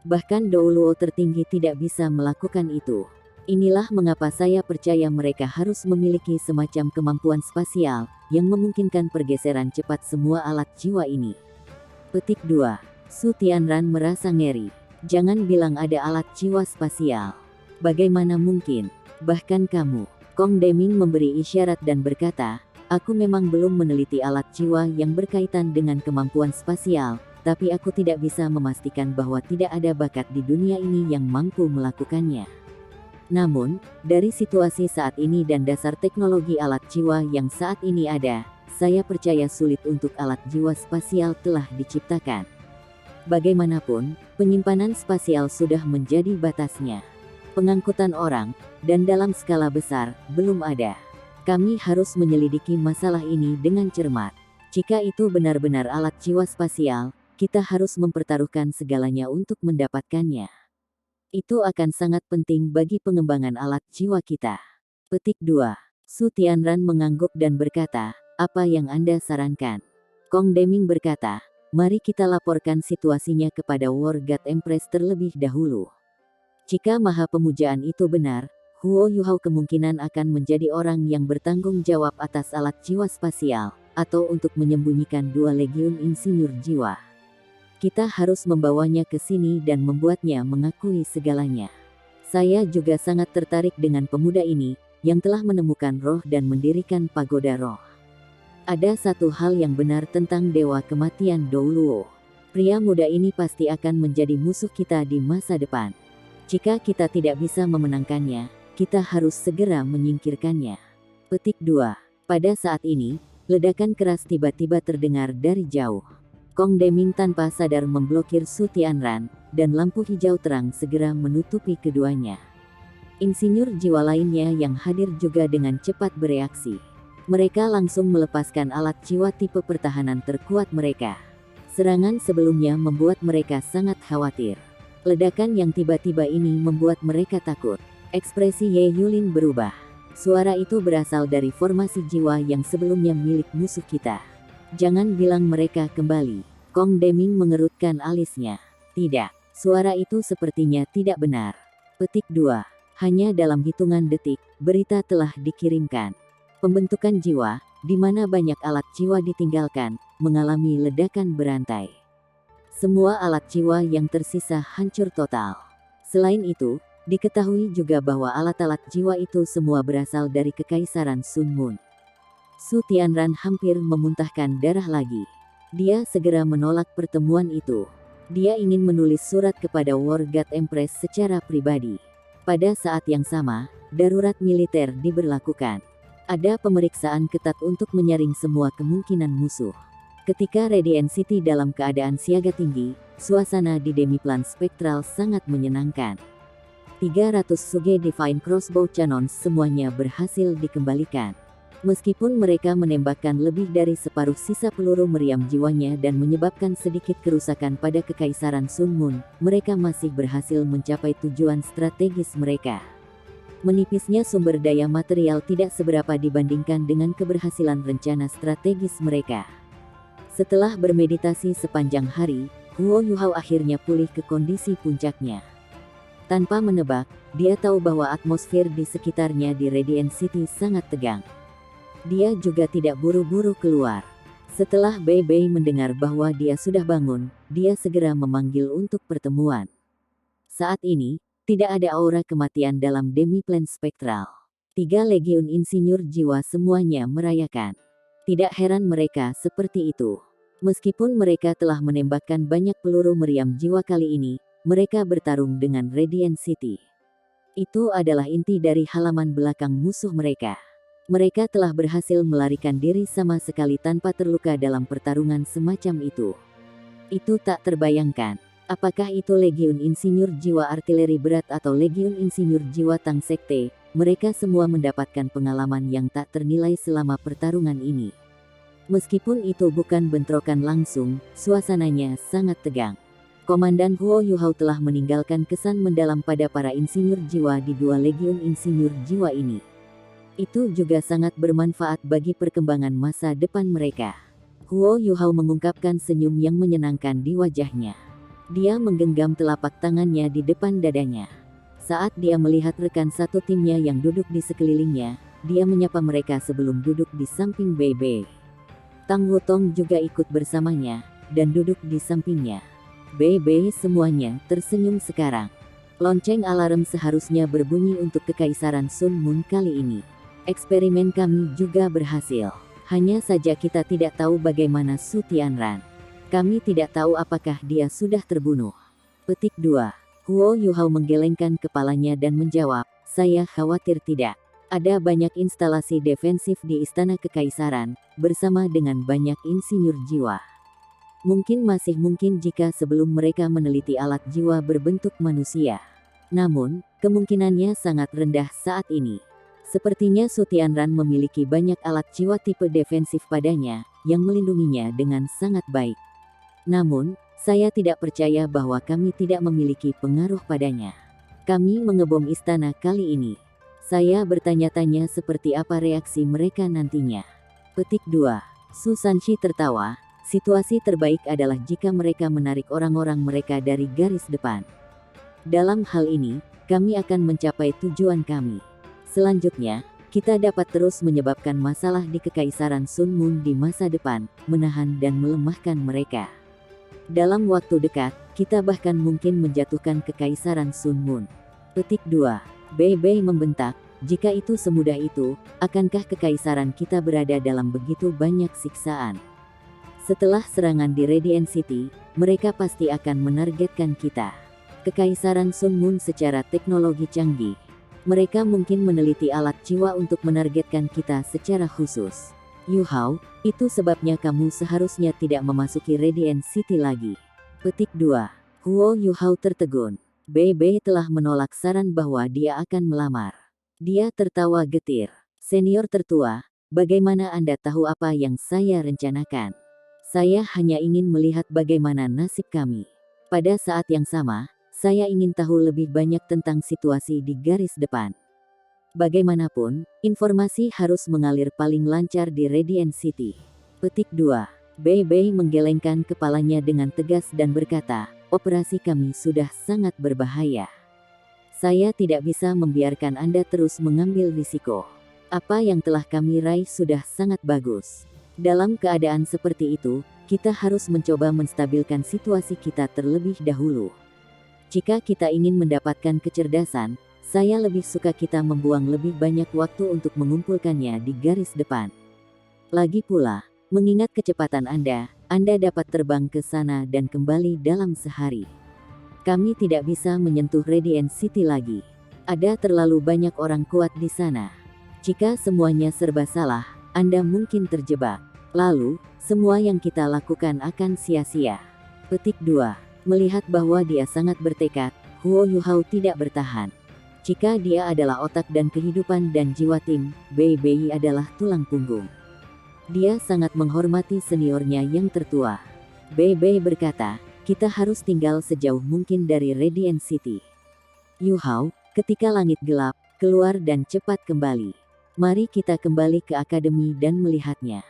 Bahkan Douluo tertinggi tidak bisa melakukan itu. Inilah mengapa saya percaya mereka harus memiliki semacam kemampuan spasial, yang memungkinkan pergeseran cepat semua alat jiwa ini. Petik 2. Su Tianran merasa ngeri. Jangan bilang ada alat jiwa spasial. Bagaimana mungkin? Bahkan kamu. Kong Deming memberi isyarat dan berkata, aku memang belum meneliti alat jiwa yang berkaitan dengan kemampuan spasial, tapi aku tidak bisa memastikan bahwa tidak ada bakat di dunia ini yang mampu melakukannya. Namun, dari situasi saat ini dan dasar teknologi alat jiwa yang saat ini ada, saya percaya sulit untuk alat jiwa spasial telah diciptakan. Bagaimanapun, penyimpanan spasial sudah menjadi batasnya. Pengangkutan orang, dan dalam skala besar, belum ada. Kami harus menyelidiki masalah ini dengan cermat. Jika itu benar-benar alat jiwa spasial, kita harus mempertaruhkan segalanya untuk mendapatkannya. Itu akan sangat penting bagi pengembangan alat jiwa kita. Petik 2. Su Tianran mengangguk dan berkata, apa yang Anda sarankan? Kong Deming berkata, mari kita laporkan situasinya kepada War God Empress terlebih dahulu. Jika maha pemujaan itu benar, Huo Yuhao kemungkinan akan menjadi orang yang bertanggung jawab atas alat jiwa spasial, atau untuk menyembunyikan 2 legiun insinyur jiwa. Kita harus membawanya ke sini dan membuatnya mengakui segalanya. Saya juga sangat tertarik dengan pemuda ini, yang telah menemukan roh dan mendirikan pagoda roh. Ada satu hal yang benar tentang Dewa Kematian Douluo. Pria muda ini pasti akan menjadi musuh kita di masa depan. Jika kita tidak bisa memenangkannya, kita harus segera menyingkirkannya. Petik 2. Pada saat ini, ledakan keras tiba-tiba terdengar dari jauh. Kong Deming tanpa sadar memblokir Su Tianran, dan lampu hijau terang segera menutupi keduanya. Insinyur jiwa lainnya yang hadir juga dengan cepat bereaksi. Mereka langsung melepaskan alat jiwa tipe pertahanan terkuat mereka. Serangan sebelumnya membuat mereka sangat khawatir. Ledakan yang tiba-tiba ini membuat mereka takut. Ekspresi Ye Yulin berubah. Suara itu berasal dari formasi jiwa yang sebelumnya milik musuh kita. Jangan bilang mereka kembali. Kong Deming mengerutkan alisnya. Tidak, suara itu sepertinya tidak benar. Petik 2. Hanya dalam hitungan detik, berita telah dikirimkan. Pembentukan jiwa, di mana banyak alat jiwa ditinggalkan, mengalami ledakan berantai. Semua alat jiwa yang tersisa hancur total. Selain itu, Diketahui juga bahwa alat-alat jiwa itu semua berasal dari Kekaisaran Sun Moon. Su Tianran hampir memuntahkan darah lagi. Dia segera menolak pertemuan itu. Dia ingin menulis surat kepada War God Empress secara pribadi. Pada saat yang sama, darurat militer diberlakukan. Ada pemeriksaan ketat untuk menyaring semua kemungkinan musuh. Ketika Radiant City dalam keadaan siaga tinggi, suasana di Demiplan Spektral sangat menyenangkan. 300 Suge Divine Crossbow Cannons semuanya berhasil dikembalikan. Meskipun mereka menembakkan lebih dari separuh sisa peluru meriam jiwanya dan menyebabkan sedikit kerusakan pada Kekaisaran Sun Moon, mereka masih berhasil mencapai tujuan strategis mereka. Menipisnya sumber daya material tidak seberapa dibandingkan dengan keberhasilan rencana strategis mereka. Setelah bermeditasi sepanjang hari, Huo Yuhao akhirnya pulih ke kondisi puncaknya. Tanpa menebak, dia tahu bahwa atmosfer di sekitarnya di Radiant City sangat tegang. Dia juga tidak buru-buru keluar. Setelah Bei Bei mendengar bahwa dia sudah bangun, dia segera memanggil untuk pertemuan. Saat ini, tidak ada aura kematian dalam Demiplan Spektral. 3 legiun insinyur jiwa semuanya merayakan. Tidak heran mereka seperti itu. Meskipun mereka telah menembakkan banyak peluru meriam jiwa kali ini, mereka bertarung dengan Radiant City. Itu adalah inti dari halaman belakang musuh mereka. Mereka telah berhasil melarikan diri sama sekali tanpa terluka dalam pertarungan semacam itu. Itu tak terbayangkan. Apakah itu Legiun Insinyur Jiwa Artileri Berat atau Legiun Insinyur Jiwa Tang Sekte, mereka semua mendapatkan pengalaman yang tak ternilai selama pertarungan ini. Meskipun itu bukan bentrokan langsung, suasananya sangat tegang. Komandan Huo Yuhao telah meninggalkan kesan mendalam pada para insinyur jiwa di 2 Legiun Insinyur Jiwa ini. Itu juga sangat bermanfaat bagi perkembangan masa depan mereka. Huo Yuhao mengungkapkan senyum yang menyenangkan di wajahnya. Dia menggenggam telapak tangannya di depan dadanya. Saat dia melihat rekan satu timnya yang duduk di sekelilingnya, dia menyapa mereka sebelum duduk di samping Bei Bei. Tang Wutong juga ikut bersamanya, dan duduk di sampingnya. Bei Bei semuanya tersenyum sekarang. Lonceng alarm seharusnya berbunyi untuk Kekaisaran Sun Moon kali ini. Eksperimen kami juga berhasil. Hanya saja kita tidak tahu bagaimana Su Tianran. Kami tidak tahu apakah dia sudah terbunuh. Petik 2. Huo Yuhao menggelengkan kepalanya dan menjawab, saya khawatir tidak. Ada banyak instalasi defensif di Istana Kekaisaran, bersama dengan banyak insinyur jiwa. Mungkin masih mungkin jika sebelum mereka meneliti alat jiwa berbentuk manusia. Namun, kemungkinannya sangat rendah saat ini. Sepertinya Su Tianran memiliki banyak alat jiwa tipe defensif padanya, yang melindunginya dengan sangat baik. Namun, saya tidak percaya bahwa kami tidak memiliki pengaruh padanya. Kami mengebom istana kali ini. Saya bertanya-tanya seperti apa reaksi mereka nantinya. Petik 2. Su Sanshi tertawa, situasi terbaik adalah jika mereka menarik orang-orang mereka dari garis depan. Dalam hal ini, kami akan mencapai tujuan kami. Selanjutnya, kita dapat terus menyebabkan masalah di Kekaisaran Sun Moon di masa depan, menahan dan melemahkan mereka. Dalam waktu dekat, kita bahkan mungkin menjatuhkan Kekaisaran Sun Moon. Petik 2. Bei Bei membentak, jika itu semudah itu, akankah Kekaisaran kita berada dalam begitu banyak siksaan? Setelah serangan di Radiant City, mereka pasti akan menargetkan kita. Kekaisaran Sun Moon secara teknologi canggih. Mereka mungkin meneliti alat jiwa untuk menargetkan kita secara khusus. Yuhao, itu sebabnya kamu seharusnya tidak memasuki Radiant City lagi. Petik 2. Huo Yuhao tertegun. Bei Bei telah menolak saran bahwa dia akan melamar. Dia tertawa getir. Senior tertua, bagaimana Anda tahu apa yang saya rencanakan? Saya hanya ingin melihat bagaimana nasib kami. Pada saat yang sama, saya ingin tahu lebih banyak tentang situasi di garis depan. Bagaimanapun, informasi harus mengalir paling lancar di Radiant City. Petik 2. Bei Bei menggelengkan kepalanya dengan tegas dan berkata, operasi kami sudah sangat berbahaya. Saya tidak bisa membiarkan Anda terus mengambil risiko. Apa yang telah kami raih sudah sangat bagus. Dalam keadaan seperti itu, kita harus mencoba menstabilkan situasi kita terlebih dahulu. Jika kita ingin mendapatkan kecerdasan, saya lebih suka kita membuang lebih banyak waktu untuk mengumpulkannya di garis depan. Lagi pula, mengingat kecepatan Anda dapat terbang ke sana dan kembali dalam sehari. Kami tidak bisa menyentuh Radiant City lagi. Ada terlalu banyak orang kuat di sana. Jika semuanya serba salah, Anda mungkin terjebak. Lalu, semua yang kita lakukan akan sia-sia. Petik 2. Melihat bahwa dia sangat bertekad, Huo Yuhao tidak bertahan. Jika dia adalah otak dan kehidupan dan jiwa tim, Bei Bei adalah tulang punggung. Dia sangat menghormati seniornya yang tertua. Bei Bei berkata, kita harus tinggal sejauh mungkin dari Radiant City. Yuhao, ketika langit gelap, keluar dan cepat kembali. Mari kita kembali ke akademi dan melihatnya.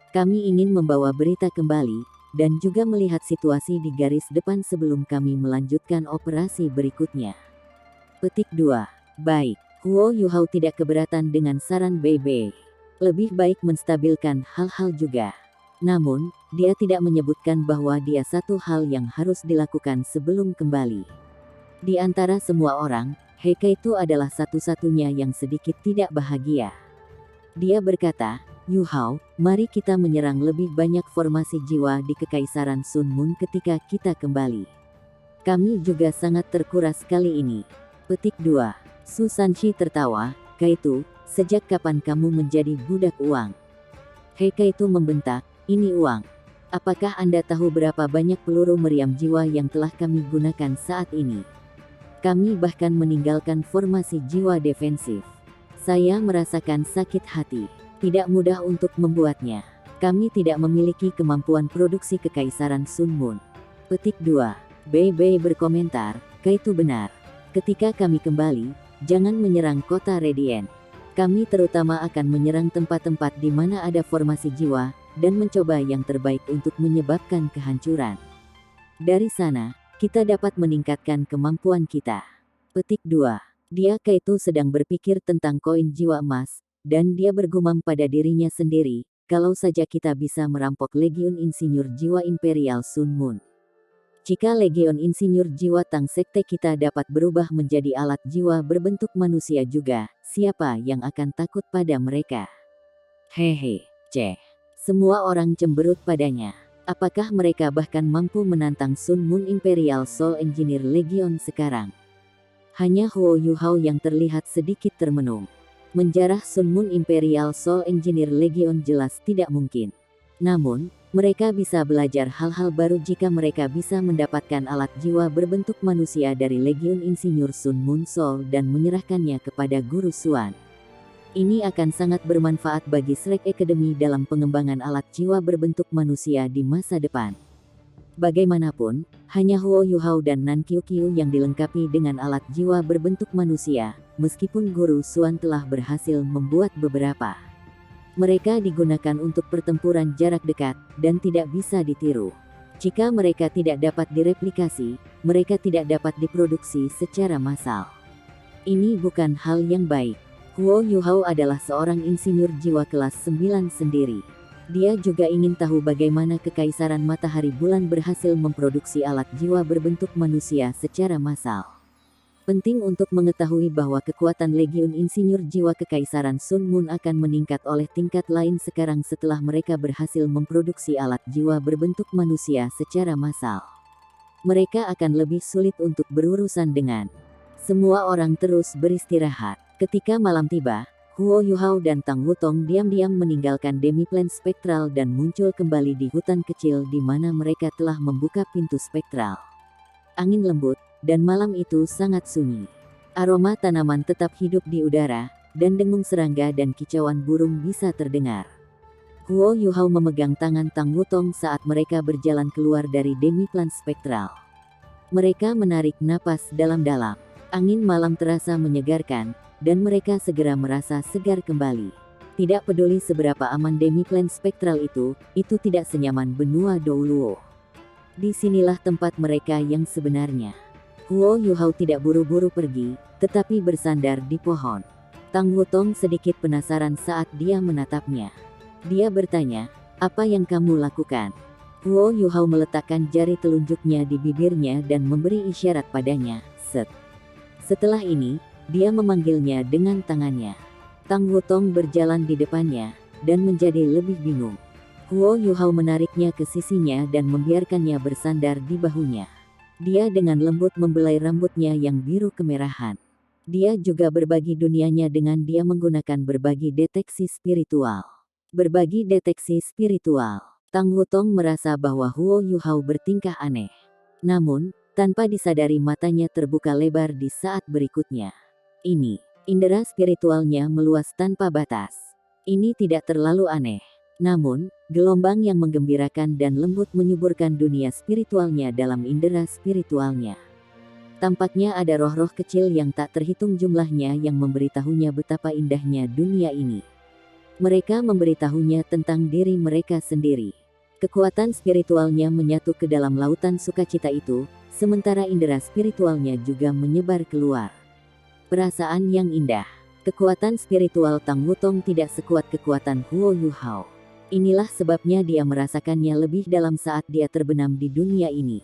Kami ingin membawa berita kembali, dan juga melihat situasi di garis depan sebelum kami melanjutkan operasi berikutnya. Petik 2. Baik, Huo Yuhao tidak keberatan dengan saran Bei Bei. Lebih baik menstabilkan hal-hal juga. Namun, dia tidak menyebutkan bahwa dia satu hal yang harus dilakukan sebelum kembali. Di antara semua orang, Heike itu adalah satu-satunya yang sedikit tidak bahagia. Dia berkata, Yuhao, mari kita menyerang lebih banyak formasi jiwa di Kekaisaran Sun Moon ketika kita kembali. Kami juga sangat terkuras kali ini. Petik 2. Su Sanshi tertawa, Kaitu, sejak kapan kamu menjadi budak uang? Heike itu membentak, ini uang. Apakah Anda tahu berapa banyak peluru meriam jiwa yang telah kami gunakan saat ini? Kami bahkan meninggalkan formasi jiwa defensif. Saya merasakan sakit hati. Tidak mudah untuk membuatnya. Kami tidak memiliki kemampuan produksi Kekaisaran Sun Moon. Petik 2. Bei Bei berkomentar, Kaitu benar. Ketika kami kembali, jangan menyerang kota Radiant. Kami terutama akan menyerang tempat-tempat di mana ada formasi jiwa, dan mencoba yang terbaik untuk menyebabkan kehancuran. Dari sana, kita dapat meningkatkan kemampuan kita. Petik 2. Dia Kaitu sedang berpikir tentang koin jiwa emas, dan dia bergumam pada dirinya sendiri, kalau saja kita bisa merampok Legiun Insinyur Jiwa Imperial Sun Moon. Jika Legion Insinyur Jiwa Tang Sekte kita dapat berubah menjadi alat jiwa berbentuk manusia juga, siapa yang akan takut pada mereka? Hehe, ceh. Semua orang cemberut padanya. Apakah mereka bahkan mampu menantang Sun Moon Imperial Soul Engineer Legion sekarang? Hanya Huo Yuhao yang terlihat sedikit termenung. Menjarah Sun Moon Imperial Soul Engineer Legion jelas tidak mungkin. Namun, mereka bisa belajar hal-hal baru jika mereka bisa mendapatkan alat jiwa berbentuk manusia dari Legiun Insinyur Sun Moon Soul dan menyerahkannya kepada Guru Xuan. Ini akan sangat bermanfaat bagi Shrek Academy dalam pengembangan alat jiwa berbentuk manusia di masa depan. Bagaimanapun, hanya Huo Yuhao dan Nan Qiuqiu yang dilengkapi dengan alat jiwa berbentuk manusia, meskipun Guru Xuan telah berhasil membuat beberapa. Mereka digunakan untuk pertempuran jarak dekat, dan tidak bisa ditiru. Jika mereka tidak dapat direplikasi, mereka tidak dapat diproduksi secara massal. Ini bukan hal yang baik. Huo Yuhao adalah seorang insinyur jiwa kelas 9 sendiri. Dia juga ingin tahu bagaimana Kekaisaran Matahari Bulan berhasil memproduksi alat jiwa berbentuk manusia secara massal. Penting untuk mengetahui bahwa kekuatan Legiun Insinyur Jiwa Kekaisaran Sun Moon akan meningkat oleh tingkat lain sekarang setelah mereka berhasil memproduksi alat jiwa berbentuk manusia secara massal. Mereka akan lebih sulit untuk berurusan dengan. Semua orang terus beristirahat. Ketika malam tiba, Huo Yuhao dan Tang Wutong diam-diam meninggalkan Demiplan Spektral dan muncul kembali di hutan kecil di mana mereka telah membuka pintu spektral. Angin lembut, dan malam itu sangat sunyi. Aroma tanaman tetap hidup di udara, dan dengung serangga dan kicauan burung bisa terdengar. Huo Yuhao memegang tangan Tang Wutong saat mereka berjalan keluar dari Demiplan Spektral. Mereka menarik napas dalam-dalam. Angin malam terasa menyegarkan, dan mereka segera merasa segar kembali. Tidak peduli seberapa aman Demiplan Spektral itu tidak senyaman benua Douluo. Disinilah tempat mereka yang sebenarnya. Huo Yuhao tidak buru-buru pergi, tetapi bersandar di pohon. Tang Wutong sedikit penasaran saat dia menatapnya. Dia bertanya, apa yang kamu lakukan? Huo Yuhao meletakkan jari telunjuknya di bibirnya dan memberi isyarat padanya. Setelah ini, dia memanggilnya dengan tangannya. Tang Wutong berjalan di depannya, dan menjadi lebih bingung. Huo Yuhao menariknya ke sisinya dan membiarkannya bersandar di bahunya. Dia dengan lembut membelai rambutnya yang biru kemerahan. Dia juga berbagi dunianya dengan dia menggunakan berbagi deteksi spiritual. Berbagi deteksi spiritual. Tang Wutong merasa bahwa Huo Yuhao bertingkah aneh. Namun, tanpa disadari matanya terbuka lebar di saat berikutnya. Indera spiritualnya meluas tanpa batas. Ini tidak terlalu aneh. Namun, gelombang yang menggembirakan dan lembut menyuburkan dunia spiritualnya dalam indera spiritualnya. Tampaknya ada roh-roh kecil yang tak terhitung jumlahnya yang memberitahunya betapa indahnya dunia ini. Mereka memberitahunya tentang diri mereka sendiri. Kekuatan spiritualnya menyatu ke dalam lautan sukacita itu, sementara indera spiritualnya juga menyebar keluar. Perasaan yang indah. Kekuatan spiritual Tang Wutong tidak sekuat kekuatan Huo Yuhao. Inilah sebabnya dia merasakannya lebih dalam saat dia terbenam di dunia ini.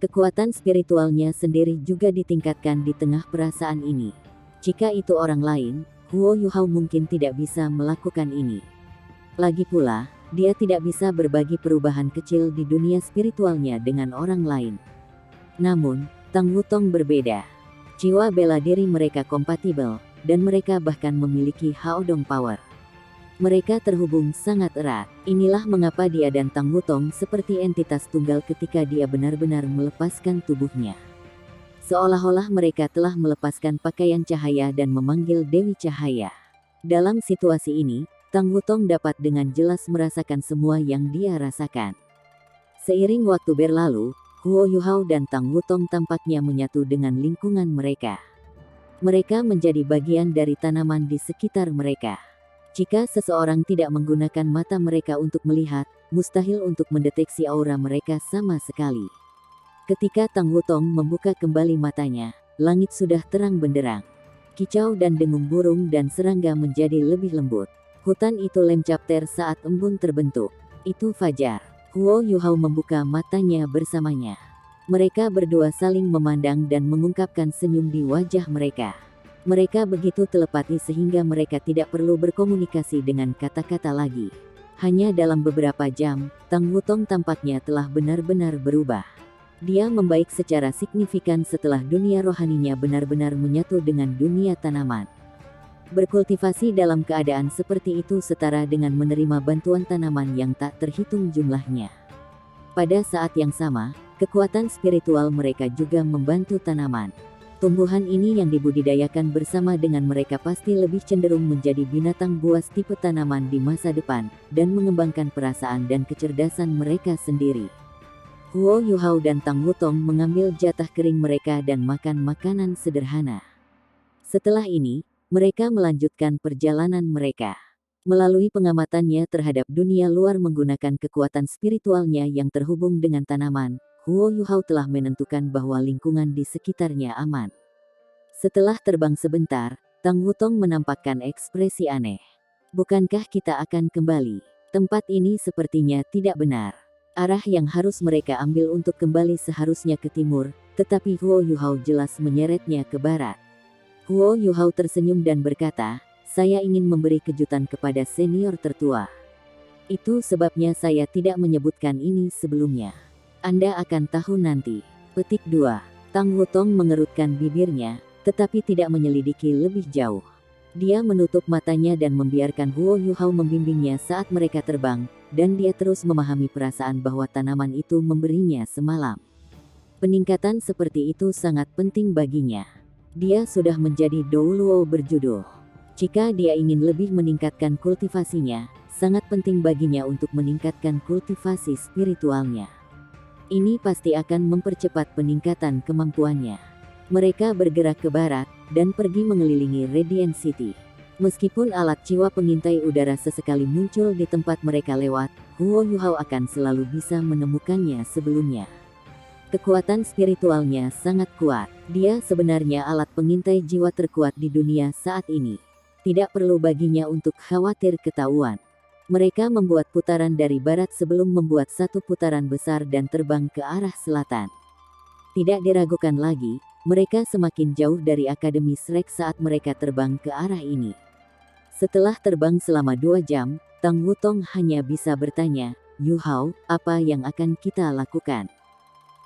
Kekuatan spiritualnya sendiri juga ditingkatkan di tengah perasaan ini. Jika itu orang lain, Huo Yuhao mungkin tidak bisa melakukan ini. Lagi pula, dia tidak bisa berbagi perubahan kecil di dunia spiritualnya dengan orang lain. Namun, Tang Wutong berbeda. Jiwa bela diri mereka kompatibel, dan mereka bahkan memiliki Haodong Power. Mereka terhubung sangat erat. Inilah mengapa dia dan Tang Wutong seperti entitas tunggal ketika dia benar-benar melepaskan tubuhnya. Seolah-olah mereka telah melepaskan pakaian cahaya dan memanggil Dewi Cahaya. Dalam situasi ini, Tang Wutong dapat dengan jelas merasakan semua yang dia rasakan. Seiring waktu berlalu, Huo Yuhao dan Tang Wutong tampaknya menyatu dengan lingkungan mereka. Mereka menjadi bagian dari tanaman di sekitar mereka. Jika seseorang tidak menggunakan mata mereka untuk melihat, mustahil untuk mendeteksi aura mereka sama sekali. Ketika Tang Wutong membuka kembali matanya, langit sudah terang benderang. Kicau dan dengung burung dan serangga menjadi lebih lembut. Hutan itu lencapter saat embun terbentuk. Itu fajar. Huo Yuhao membuka matanya bersamanya. Mereka berdua saling memandang dan mengungkapkan senyum di wajah mereka. Mereka begitu telepati sehingga mereka tidak perlu berkomunikasi dengan kata-kata lagi. Hanya dalam beberapa jam, Tang Wutong tampaknya telah benar-benar berubah. Dia membaik secara signifikan setelah dunia rohaninya benar-benar menyatu dengan dunia tanaman. Berkultivasi dalam keadaan seperti itu setara dengan menerima bantuan tanaman yang tak terhitung jumlahnya. Pada saat yang sama, kekuatan spiritual mereka juga membantu tanaman. Tumbuhan ini yang dibudidayakan bersama dengan mereka pasti lebih cenderung menjadi binatang buas tipe tanaman di masa depan, dan mengembangkan perasaan dan kecerdasan mereka sendiri. Huo Yuhao dan Tang Wutong mengambil jatah kering mereka dan makan makanan sederhana. Setelah ini, mereka melanjutkan perjalanan mereka. Melalui pengamatannya terhadap dunia luar menggunakan kekuatan spiritualnya yang terhubung dengan tanaman, Huo Yuhao telah menentukan bahwa lingkungan di sekitarnya aman. Setelah terbang sebentar, Tang Wutong menampakkan ekspresi aneh. Bukankah kita akan kembali? Tempat ini sepertinya tidak benar. Arah yang harus mereka ambil untuk kembali seharusnya ke timur, tetapi Huo Yuhao jelas menyeretnya ke barat. Huo Yuhao tersenyum dan berkata, "Saya ingin memberi kejutan kepada senior tertua. Itu sebabnya saya tidak menyebutkan ini sebelumnya. Anda akan tahu nanti." Petik 2. Tang Wutong mengerutkan bibirnya, tetapi tidak menyelidiki lebih jauh. Dia menutup matanya dan membiarkan Huo Yuhao membimbingnya saat mereka terbang, dan dia terus memahami perasaan bahwa tanaman itu memberinya semalam. Peningkatan seperti itu sangat penting baginya. Dia sudah menjadi Douluo berjudul. Jika dia ingin lebih meningkatkan kultivasinya, sangat penting baginya untuk meningkatkan kultivasi spiritualnya. Ini pasti akan mempercepat peningkatan kemampuannya. Mereka bergerak ke barat, dan pergi mengelilingi Radiant City. Meskipun alat jiwa pengintai udara sesekali muncul di tempat mereka lewat, Huo Yuhao akan selalu bisa menemukannya sebelumnya. Kekuatan spiritualnya sangat kuat. Dia sebenarnya alat pengintai jiwa terkuat di dunia saat ini. Tidak perlu baginya untuk khawatir ketahuan. Mereka membuat putaran dari barat sebelum membuat satu putaran besar dan terbang ke arah selatan. Tidak diragukan lagi, mereka semakin jauh dari Akademi Shrek saat mereka terbang ke arah ini. Setelah terbang selama 2 jam, Tang Wutong hanya bisa bertanya, "Yu Hao, apa yang akan kita lakukan?"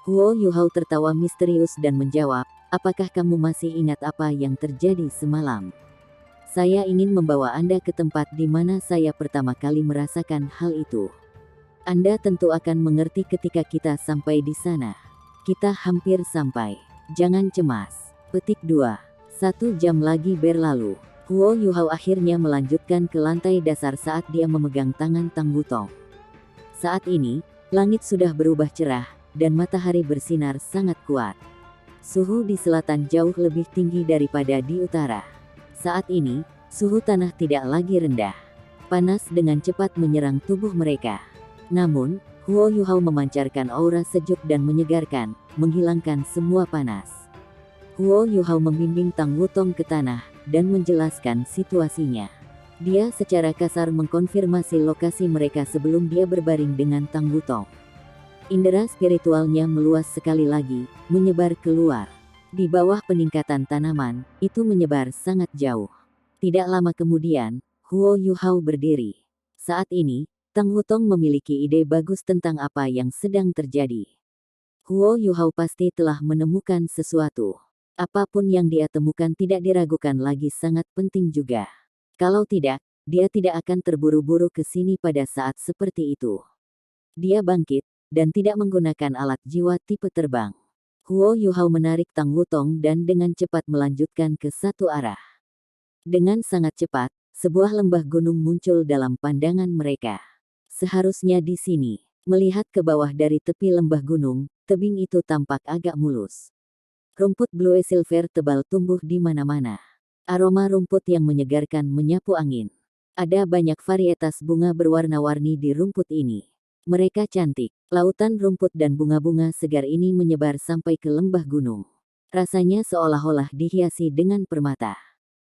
Huo Yu Hao tertawa misterius dan menjawab, "Apakah kamu masih ingat apa yang terjadi semalam? Saya ingin membawa Anda ke tempat di mana saya pertama kali merasakan hal itu. Anda tentu akan mengerti ketika kita sampai di sana." "Kita hampir sampai. Jangan cemas." Petik 2. 1 jam lagi berlalu. Huo Yu Hao akhirnya melanjutkan ke lantai dasar saat dia memegang tangan Tang Wutong. Saat ini, langit sudah berubah cerah, dan matahari bersinar sangat kuat. Suhu di selatan jauh lebih tinggi daripada di utara. Saat ini, suhu tanah tidak lagi rendah. Panas dengan cepat menyerang tubuh mereka. Namun, Huo Yu Hao memancarkan aura sejuk dan menyegarkan, menghilangkan semua panas. Huo Yu Hao membimbing Tang Wutong ke tanah, dan menjelaskan situasinya. Dia secara kasar mengkonfirmasi lokasi mereka sebelum dia berbaring dengan Tang Wutong. Indera spiritualnya meluas sekali lagi, menyebar keluar. Di bawah peningkatan tanaman, itu menyebar sangat jauh. Tidak lama kemudian, Huo Yu Hao berdiri. Saat ini, Tang Wutong memiliki ide bagus tentang apa yang sedang terjadi. Huo Yu Hao pasti telah menemukan sesuatu. Apapun yang dia temukan tidak diragukan lagi sangat penting juga. Kalau tidak, dia tidak akan terburu-buru ke sini pada saat seperti itu. Dia bangkit, dan tidak menggunakan alat jiwa tipe terbang. Huo Yu Hao menarik Tang Wutong dan dengan cepat melanjutkan ke satu arah. Dengan sangat cepat, sebuah lembah gunung muncul dalam pandangan mereka. Seharusnya di sini. Melihat ke bawah dari tepi lembah gunung, tebing itu tampak agak mulus. Rumput blue silver tebal tumbuh di mana-mana. Aroma rumput yang menyegarkan menyapu angin. Ada banyak varietas bunga berwarna-warni di rumput ini. Mereka cantik. Lautan rumput dan bunga-bunga segar ini menyebar sampai ke lembah gunung. Rasanya seolah-olah dihiasi dengan permata.